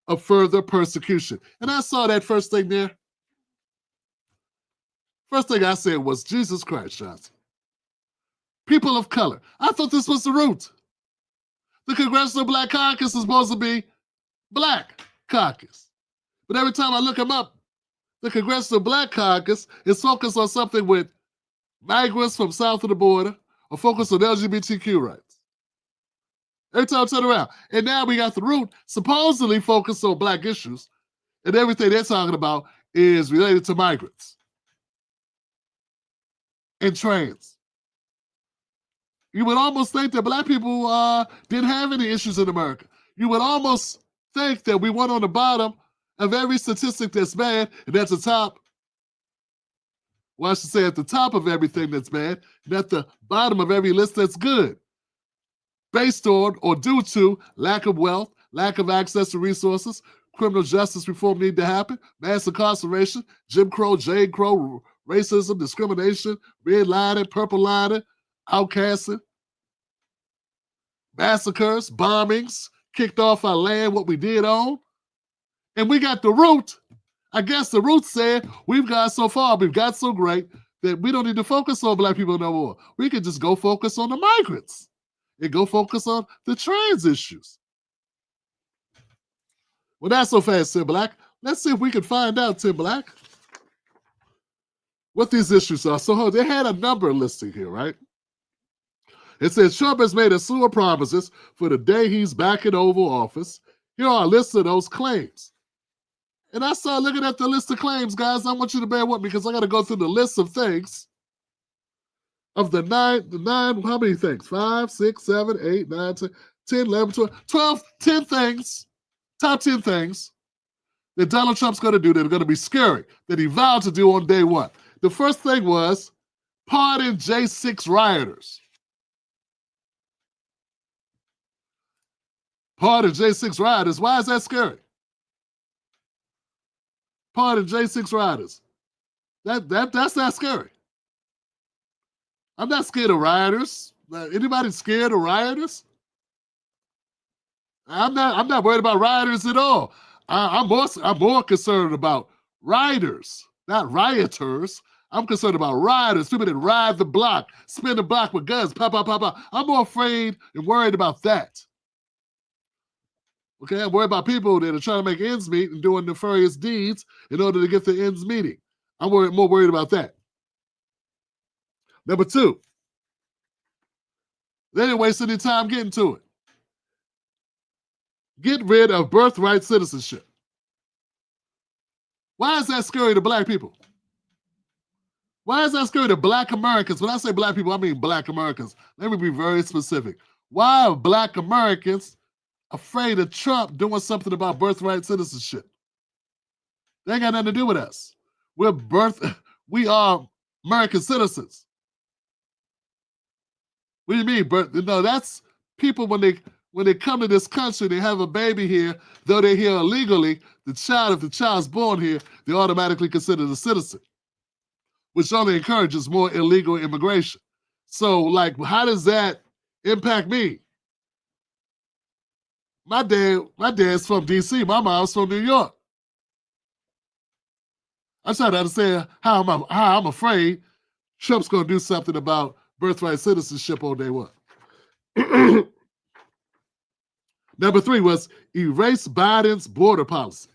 of further persecution. And I saw that first thing there. First thing I said was, Jesus Christ, Johnson. People of color. I thought this was The Root. The Congressional Black Caucus is supposed to be black caucus. But every time I look them up, the Congressional Black Caucus is focused on something with migrants from south of the border or focused on LGBTQ rights. Every time I turn around. And now we got The Root supposedly focused on black issues, and everything they're talking about is related to migrants and trans. You would almost think that black people didn't have any issues in America. You would almost think that we went on the bottom of every statistic that's bad, and at the top, well, I should say at the top of everything that's bad, and at the bottom of every list that's good, based on or due to lack of wealth, lack of access to resources, criminal justice reform need to happen. Mass incarceration, Jim Crow, Jane Crow, racism, discrimination, redlining, purple lining, outcasting, massacres, bombings, kicked off our land, what we did on. And we got the root. I guess the root said, we've got so far, we've got so great that we don't need to focus on black people no more. We can just go focus on the migrants and go focus on the trans issues. Well, not so fast, Tim Black. Let's see if we can find out, Tim Black, what these issues are. So they had a number listing here, right? It says Trump has made a slew of promises for the day he's back in Oval Office. Here are a list of those claims. And I started looking at the list of claims, guys. I want you to bear with me because I got to go through the list of things. Of the nine, how many things? 5, 6, 7, 8, 9, 10, 11, 12, 10 things. Top 10 things that Donald Trump's going to do that are going to be scary, that he vowed to do on day one. The first thing was pardon J6 rioters. Pardon J6 rioters. Why is that scary? Pardon J6 rioters. That's not scary. I'm not scared of rioters. Anybody scared of rioters? I'm not worried about rioters at all. I'm more concerned about rioters, not rioters. I'm concerned about rioters, people that ride the block, spin the block with guns, pop, pop, pop, pop. I'm more afraid and worried about that. Okay, I'm worried about people that are trying to make ends meet and doing nefarious deeds in order to get the ends meeting. I'm more worried about that. Number 2, they didn't waste any time getting to it. Get rid of birthright citizenship. Why is that scary to black people? Why is that scary to black Americans? When I say black people, I mean black Americans. Let me be very specific. Why are black Americans afraid of Trump doing something about birthright citizenship? They ain't got nothing to do with us. We are American citizens. What do you mean? No, that's people when they come to this country, they have a baby here, though they're here illegally, if the child's born here, they're automatically considered a citizen, which only encourages more illegal immigration. So, how does that impact me? My dad's from D.C., my mom's from New York. I'm trying to understand how I'm afraid Trump's going to do something about birthright citizenship on day one. Number 3 was erase Biden's border policy.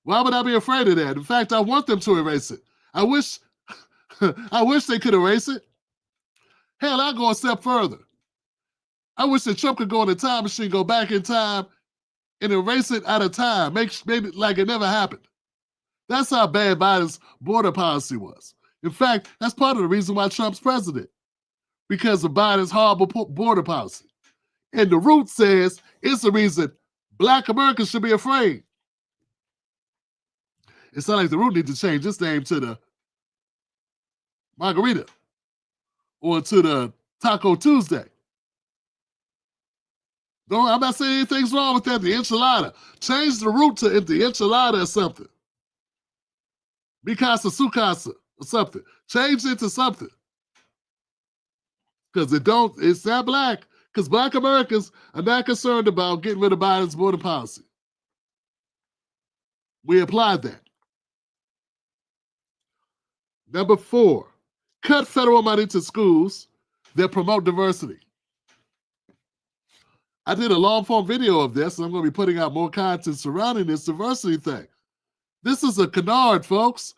Why would I be afraid of that? In fact, I want them to erase it. I wish they could erase it. Hell, I'll go a step further. I wish that Trump could go in a time machine, go back in time, and erase it out of time, make it like it never happened. That's how bad Biden's border policy was. In fact, that's part of the reason why Trump's president, because of Biden's horrible border policy. And the root says it's the reason black Americans should be afraid. It sounds like the root needs to change its name to the Margarita or to the Taco Tuesday. I'm not saying anything's wrong with that. The enchilada. Change the root to the enchilada or something. Mikasa Sukasa or something. Change it to something. Because it's not black. Because black Americans are not concerned about getting rid of Biden's border policy. We applied that. Number 4, cut federal money to schools that promote diversity. I did a long-form video of this, and I'm going to be putting out more content surrounding this diversity thing. This is a canard, folks.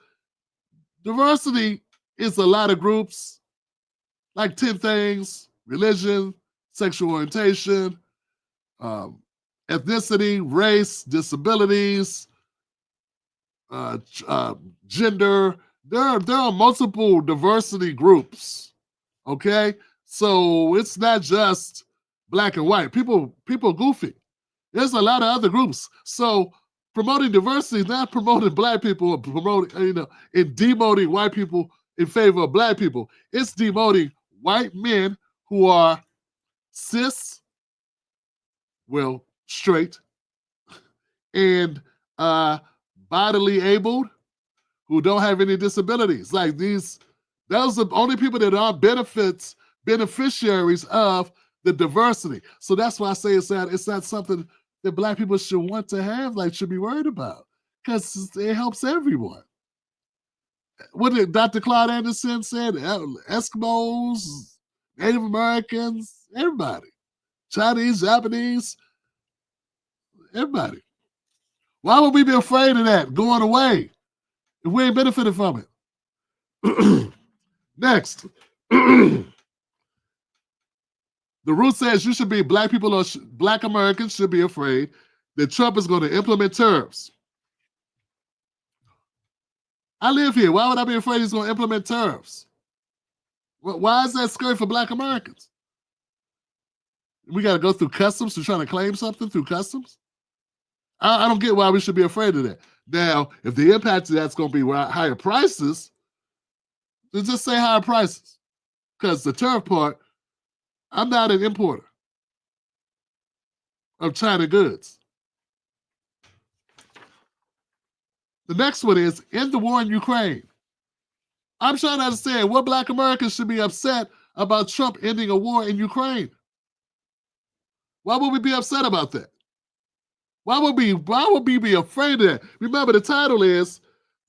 Diversity is a lot of groups, like 10 things: religion, sexual orientation, ethnicity, race, disabilities, gender. There are multiple diversity groups, okay? So it's not just black and white. People goofy. There's a lot of other groups. So promoting diversity is not promoting black people or promoting, and demoting white people in favor of black people. It's demoting white men who are cis, well, straight, and bodily abled who don't have any disabilities. Like those are the only people that are beneficiaries of the diversity. So that's why I say it's not something that Black people should want to have, like should be worried about, because it helps everyone. What did Dr. Claude Anderson said? Eskimos, Native Americans, everybody. Chinese, Japanese, everybody. Why would we be afraid of that going away if we ain't benefited from it? Next. The Root says you should be, Black people or Black Americans should be afraid that Trump is going to implement tariffs. I live here. Why would I be afraid he's going to implement tariffs? Why is that scary for Black Americans? We got to go through customs to try to claim something through customs? I don't get why we should be afraid of that. Now, if the impact of that's going to be higher prices, then just say higher prices. Because the tariff part, I'm not an importer of China goods. The next one is end the war in Ukraine. I'm trying to understand what Black Americans should be upset about Trump ending a war in Ukraine. Why would we be upset about that? Why would we be afraid of that? Remember, the title is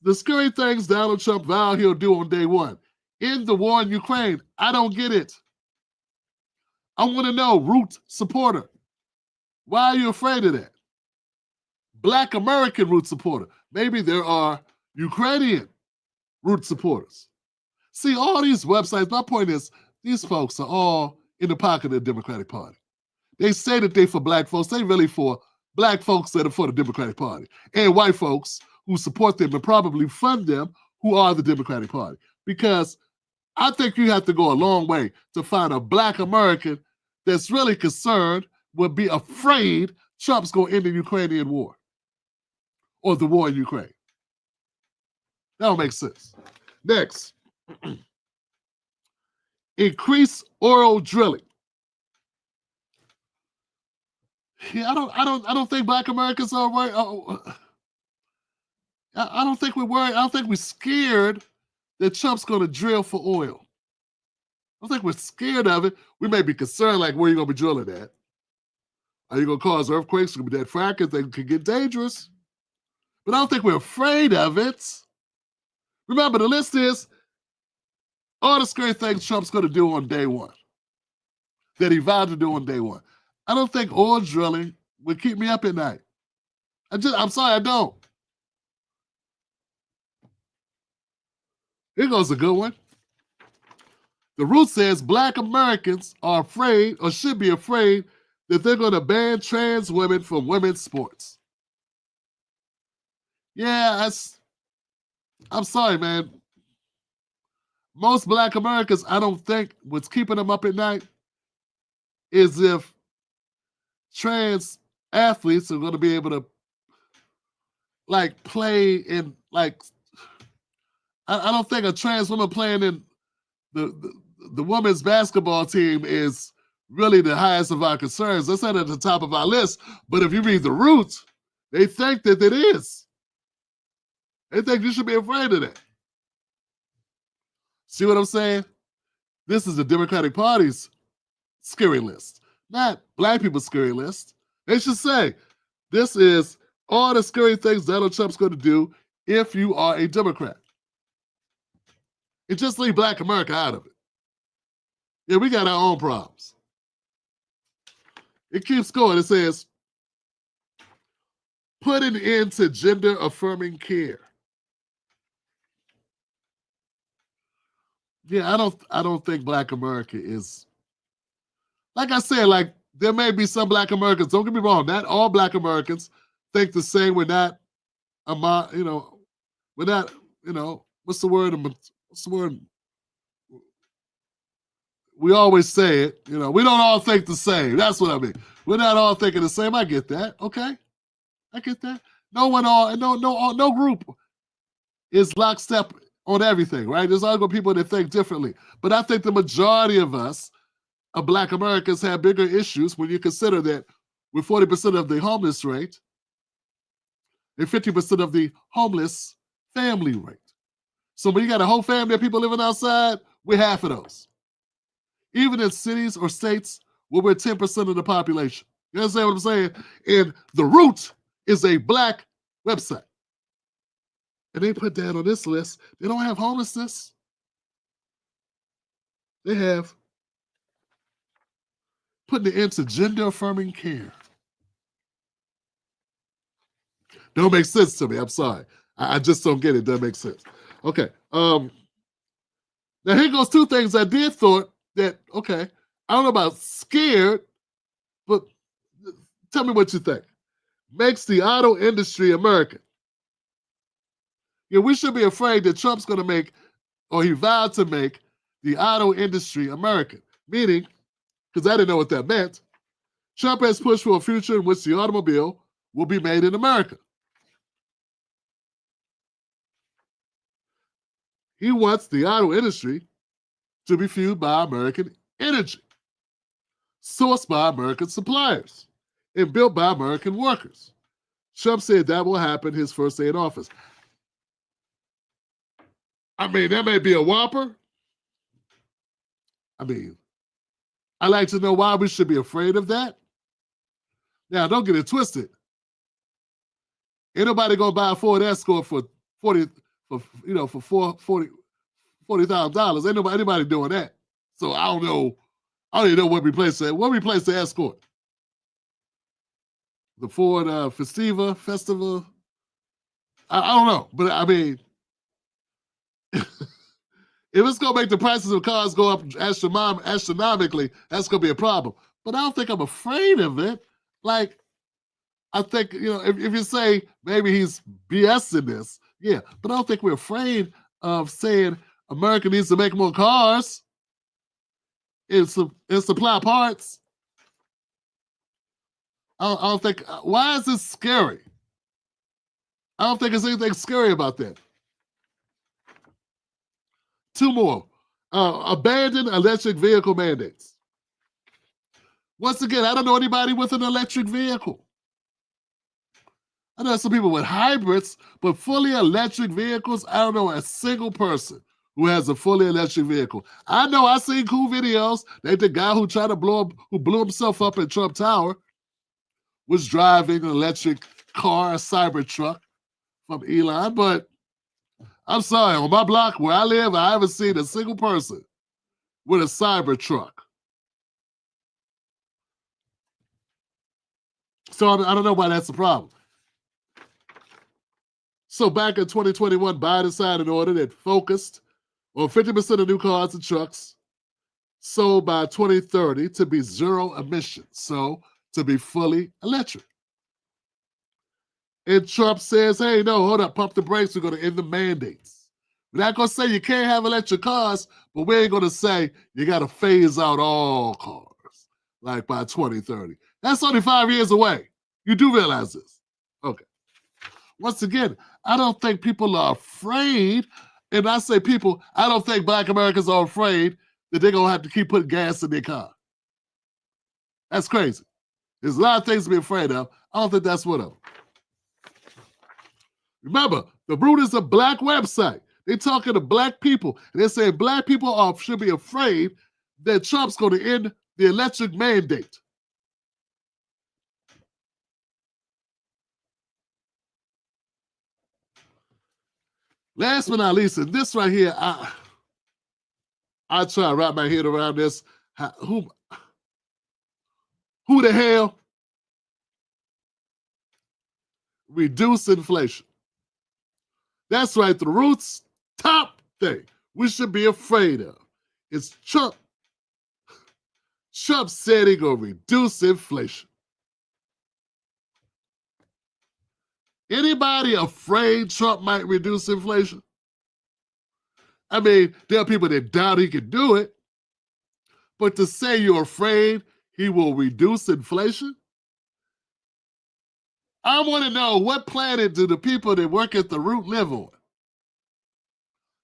The Scary Things Donald Trump Vowed He'll Do on Day One. End the war in Ukraine. I don't get it. I want to know, Root supporter, why are you afraid of that? Black American Root supporter. Maybe there are Ukrainian Root supporters. See, all these websites, my point is, these folks are all in the pocket of the Democratic Party. They say that they're for Black folks. They're really for Black folks that are for the Democratic Party. And white folks who support them and probably fund them who are the Democratic Party. Because I think you have to go a long way to find a Black American that's really concerned, would be afraid Trump's going to end the Ukrainian war or the war in Ukraine. That don't make sense. Next, increase oil drilling. Yeah, I don't think Black Americans are worried. I don't think we're worried. I don't think we're scared that Trump's going to drill for oil. I don't think we're scared of it. We may be concerned, like, where are you going to be drilling at? Are you going to cause earthquakes? Could be that fracking. They could get dangerous. But I don't think we're afraid of it. Remember, the list is all the scary things Trump's going to do on day one, that he vowed to do on day one. I don't think oil drilling would keep me up at night. I'm sorry, I don't. Here goes a good one. The Root says Black Americans are afraid or should be afraid that they're going to ban trans women from women's sports. Yeah, I'm sorry, man. Most Black Americans, I don't think what's keeping them up at night is if trans athletes are going to be able to, like, play in, like, I don't think a trans woman playing in the women's basketball team is really the highest of our concerns. That's not at the top of our list. But if you read the Roots, they think that it is. They think you should be afraid of that. See what I'm saying? This is the Democratic Party's scary list, not Black people's scary list. They should say, this is all the scary things Donald Trump's going to do if you are a Democrat. And just leave Black America out of it. Yeah, we got our own problems. It keeps going. It says, put an end to gender-affirming care. Yeah, I don't think Black America is, like I said, like, there may be some Black Americans, don't get me wrong, not all Black Americans think the same. We're not, we're not, what's the word? We always say it, we don't all think the same. That's what I mean. We're not all thinking the same. I get that. Okay. I get that. No group is lockstep on everything, right? There's always people that think differently. But I think the majority of us, Black Americans, have bigger issues when you consider that with 40% of the homeless rate and 50% of the homeless family rate. So when you got a whole family of people living outside, we're half of those. Even in cities or states where we're 10% of the population. You understand what I'm saying? And the Root is a black website. And they put that on this list. They don't have homelessness. They have putting it into gender-affirming care. Don't make sense to me. I'm sorry. I just don't get it. Doesn't make sense. Okay. Now here goes two things I did thought that, okay, I don't know about scared, but tell me what you think. Makes the auto industry American. Yeah, we should be afraid that Trump's going to make, or he vowed to make, the auto industry American. Meaning, because I didn't know what that meant, Trump has pushed for a future in which the automobile will be made in America. He wants the auto industry to be fueled by American energy, sourced by American suppliers, and built by American workers. Trump said that will happen his first day in office. I mean, that may be a whopper. I mean, I'd like to know why we should be afraid of that. Now, don't get it twisted. Ain't nobody gonna buy a Ford Escort for $40,000. Ain't anybody doing that. So I don't know. I don't even know what replaced that. What replaced the Escort? The Ford Festival? I don't know. But I mean, if it's going to make the prices of cars go up astronomically, that's going to be a problem. But I don't think I'm afraid of it. Like, I think, if you say maybe he's BSing this, yeah. But I don't think we're afraid of saying America needs to make more cars and supply parts. I don't think, why is this scary? I don't think there's anything scary about that. Two more. Abandon electric vehicle mandates. Once again, I don't know anybody with an electric vehicle. I know some people with hybrids, but fully electric vehicles, I don't know a single person who has a fully electric vehicle. I know I've seen cool videos. Like the guy who blew himself up at Trump Tower was driving an electric car, a Cybertruck from Elon, but I'm sorry, on my block where I live, I haven't seen a single person with a Cybertruck. So I don't know why that's a problem. So back in 2021, Biden signed an order that focused on 50% of new cars and trucks sold by 2030 to be zero emissions, so to be fully electric. And Trump says, hey, no, hold up, pump the brakes, we're going to end the mandates. We're not going to say you can't have electric cars, but we ain't going to say you got to phase out all cars, like by 2030. That's only 5 years away. You do realize this. Okay. Once again, I don't think people are afraid, and I say people, I don't think Black Americans are afraid that they're going to have to keep putting gas in their car. That's crazy. There's a lot of things to be afraid of. I don't think that's one of them. Remember, The Root is a black website. They're talking to black people, and they're saying black people should be afraid that Trump's going to end the electric mandate. Last but not least, and this right here, I try to wrap my head around this. Who the hell reduce inflation? That's right, the Root's top thing we should be afraid of is Trump. Trump said he's going to reduce inflation. Anybody afraid Trump might reduce inflation? I mean, there are people that doubt he can do it, but to say you're afraid he will reduce inflation? I want to know, what planet do the people that work at the Root live on?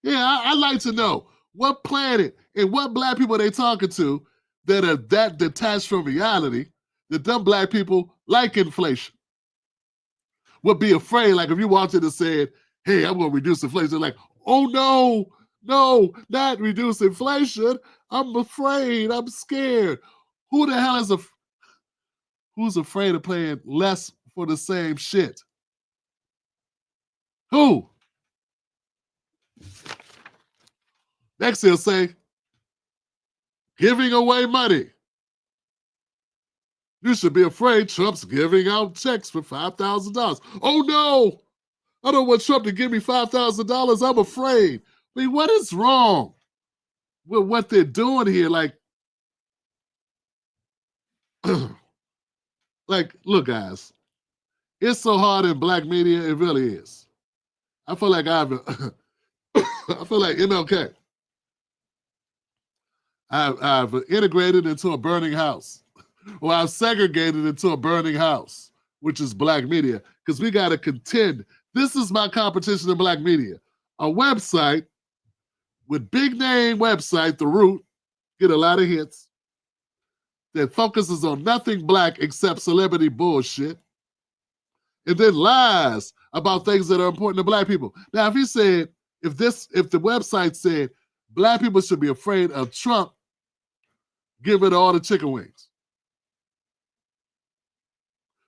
Yeah, I'd like to know what planet and what black people they talking to that are that detached from reality that them black people like inflation. Would be afraid, like if you walked in and said, hey, I'm going to reduce inflation, they're like, oh no, not reduce inflation. I'm afraid, I'm scared. Who the hell is who's afraid of paying less for the same shit? Who? Next he'll say, giving away money. You should be afraid Trump's giving out checks for $5,000. Oh no, I don't want Trump to give me $5,000. I'm afraid. I mean, what is wrong with what they're doing here? Like, look, guys, it's so hard in black media. It really is. I feel like I feel like MLK. I've integrated into a burning house. Or I've segregated into a burning house, which is black media, because we got to contend. This is my competition in black media. A website with big name website, The Root, get a lot of hits, that focuses on nothing black except celebrity bullshit, and then lies about things that are important to black people. Now, if he said, if the website said black people should be afraid of Trump giving all the chicken wings,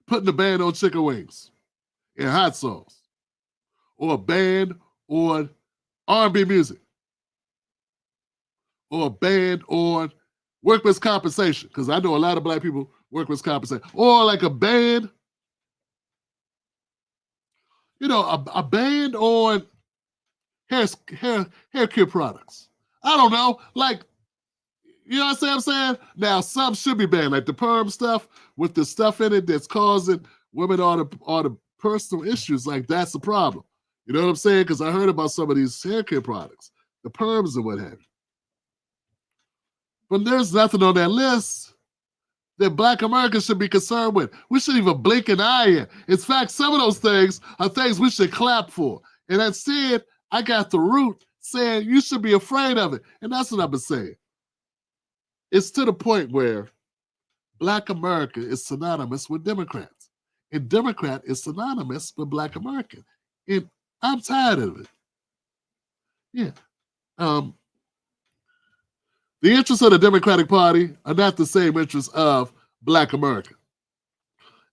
putting a ban on chicken wings and hot sauce, or a ban on R&B music, or a ban on workers' compensation, because I know a lot of black people workers' compensation, or like a ban, a ban on hair care products. I don't know, like, you know what I'm saying? Now, some should be banned, like the perm stuff with the stuff in it that's causing women all the personal issues. Like, that's the problem. You know what I'm saying? Because I heard about some of these hair care products, the perms and what have you. But there's nothing on that list that black Americans should be concerned with. We shouldn't even blink an eye at. In fact, some of those things are things we should clap for. And instead, I got The Root saying you should be afraid of it. And that's what I've been saying. It's to the point where black America is synonymous with Democrats. And Democrat is synonymous with black American. And I'm tired of it. Yeah. The interests of the Democratic Party are not the same interests of black America.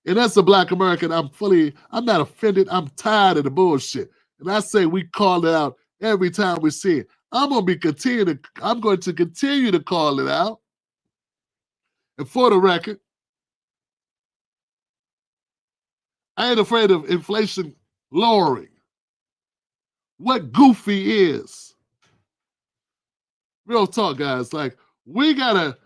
And as a black American, I'm not offended. I'm tired of the bullshit. And I say we call it out every time we see it. I'm going to continue to call it out. And for the record, I ain't afraid of inflation lowering. What goofy is? Real talk, guys. Like, we gotta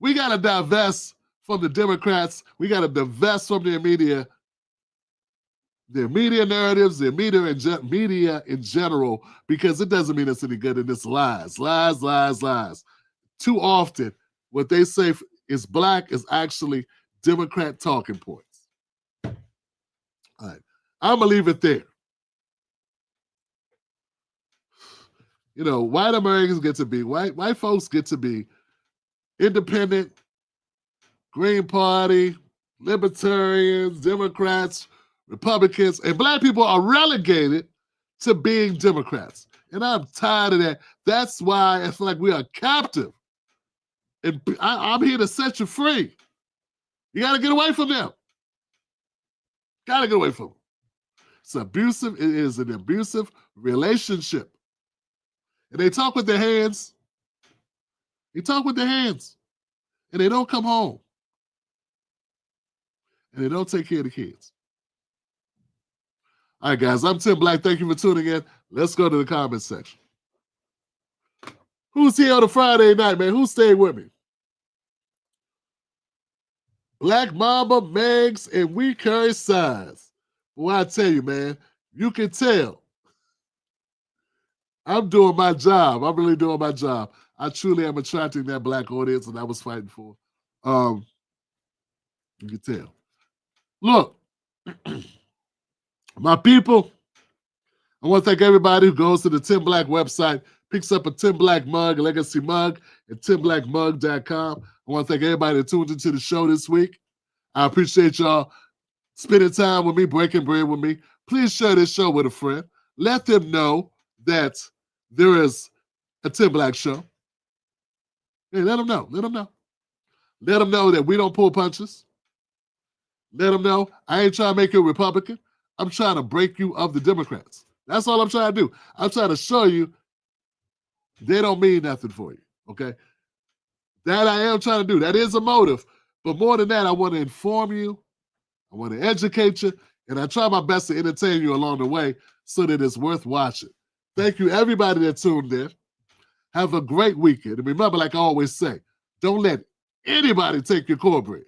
divest from the Democrats. We gotta divest from their media narratives, their media in general, because it doesn't mean it's any good, and it's lies. Too often, what they say is black is actually Democrat talking points. All right, I'm gonna leave it there. White Americans get to be, white folks get to be independent, Green Party, Libertarians, Democrats, Republicans, and black people are relegated to being Democrats. And I'm tired of that. That's why I feel like we are captive. And I'm here to set you free. You got to get away from them. Got to get away from them. It's abusive. It is an abusive relationship. And they talk with their hands. They talk with their hands. And they don't come home. And they don't take care of the kids. All right, guys, I'm Tim Black. Thank you for tuning in. Let's go to the comments section. Who's here on a Friday night, man? Who stayed with me? Black Mamba, Megs, and We Curry Size. Well, I tell you, man, you can tell. I'm doing my job. I'm really doing my job. I truly am attracting that black audience that I was fighting for. You can tell. Look, my people, I want to thank everybody who goes to the Tim Black website, picks up a Tim Black mug, a legacy mug, at timblackmug.com. I want to thank everybody that tuned into the show this week. I appreciate y'all spending time with me, breaking bread with me. Please share this show with a friend. Let them know that there is a Tim Black show. Hey, let them know. Let them know. Let them know that we don't pull punches. Let them know I ain't trying to make you a Republican. I'm trying to break you of the Democrats. That's all I'm trying to do. I'm trying to show you they don't mean nothing for you, okay? That I am trying to do. That is a motive. But more than that, I want to inform you. I want to educate you. And I try my best to entertain you along the way so that it's worth watching. Thank you, everybody that tuned in. Have a great weekend. And remember, like I always say, don't let anybody take your cornbread.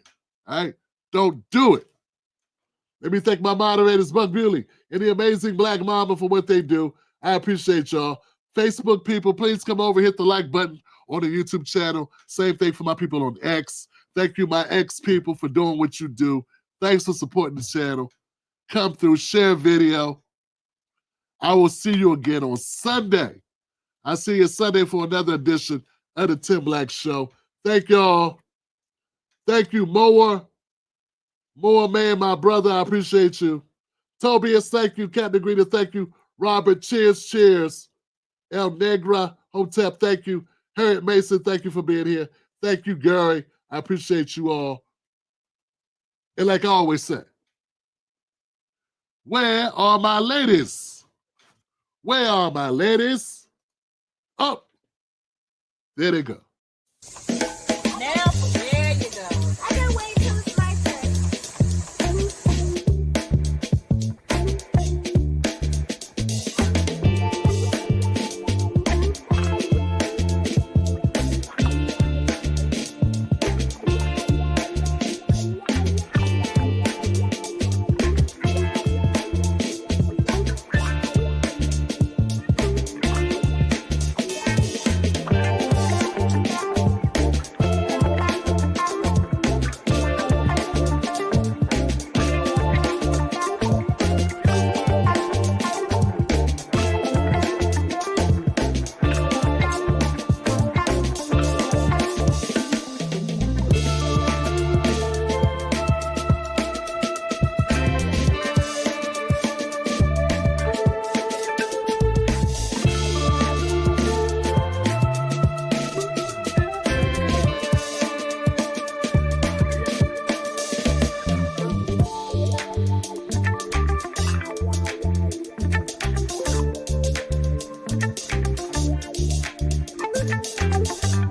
All right? Don't do it. Let me thank my moderators, Buck Bewley and the amazing Black Mama for what they do. I appreciate y'all. Facebook people, please come over, hit the like button on the YouTube channel. Same thing for my people on X. Thank you, my X people, for doing what you do. Thanks for supporting the channel. Come through, share a video. I will see you again on Sunday. I'll see you Sunday for another edition of the Tim Black Show. Thank y'all. Thank you, Moa. Moa, man, my brother, I appreciate you. Tobias, thank you. Captain Greta, thank you. Robert, cheers, cheers. El Negra, Hotep, thank you. Harriet Mason, thank you for being here. Thank you, Gary. I appreciate you all. And like I always say, where are my ladies? Where are my ladies? Oh, there they go. Now, there you go. I can't wait till it's my Thank you.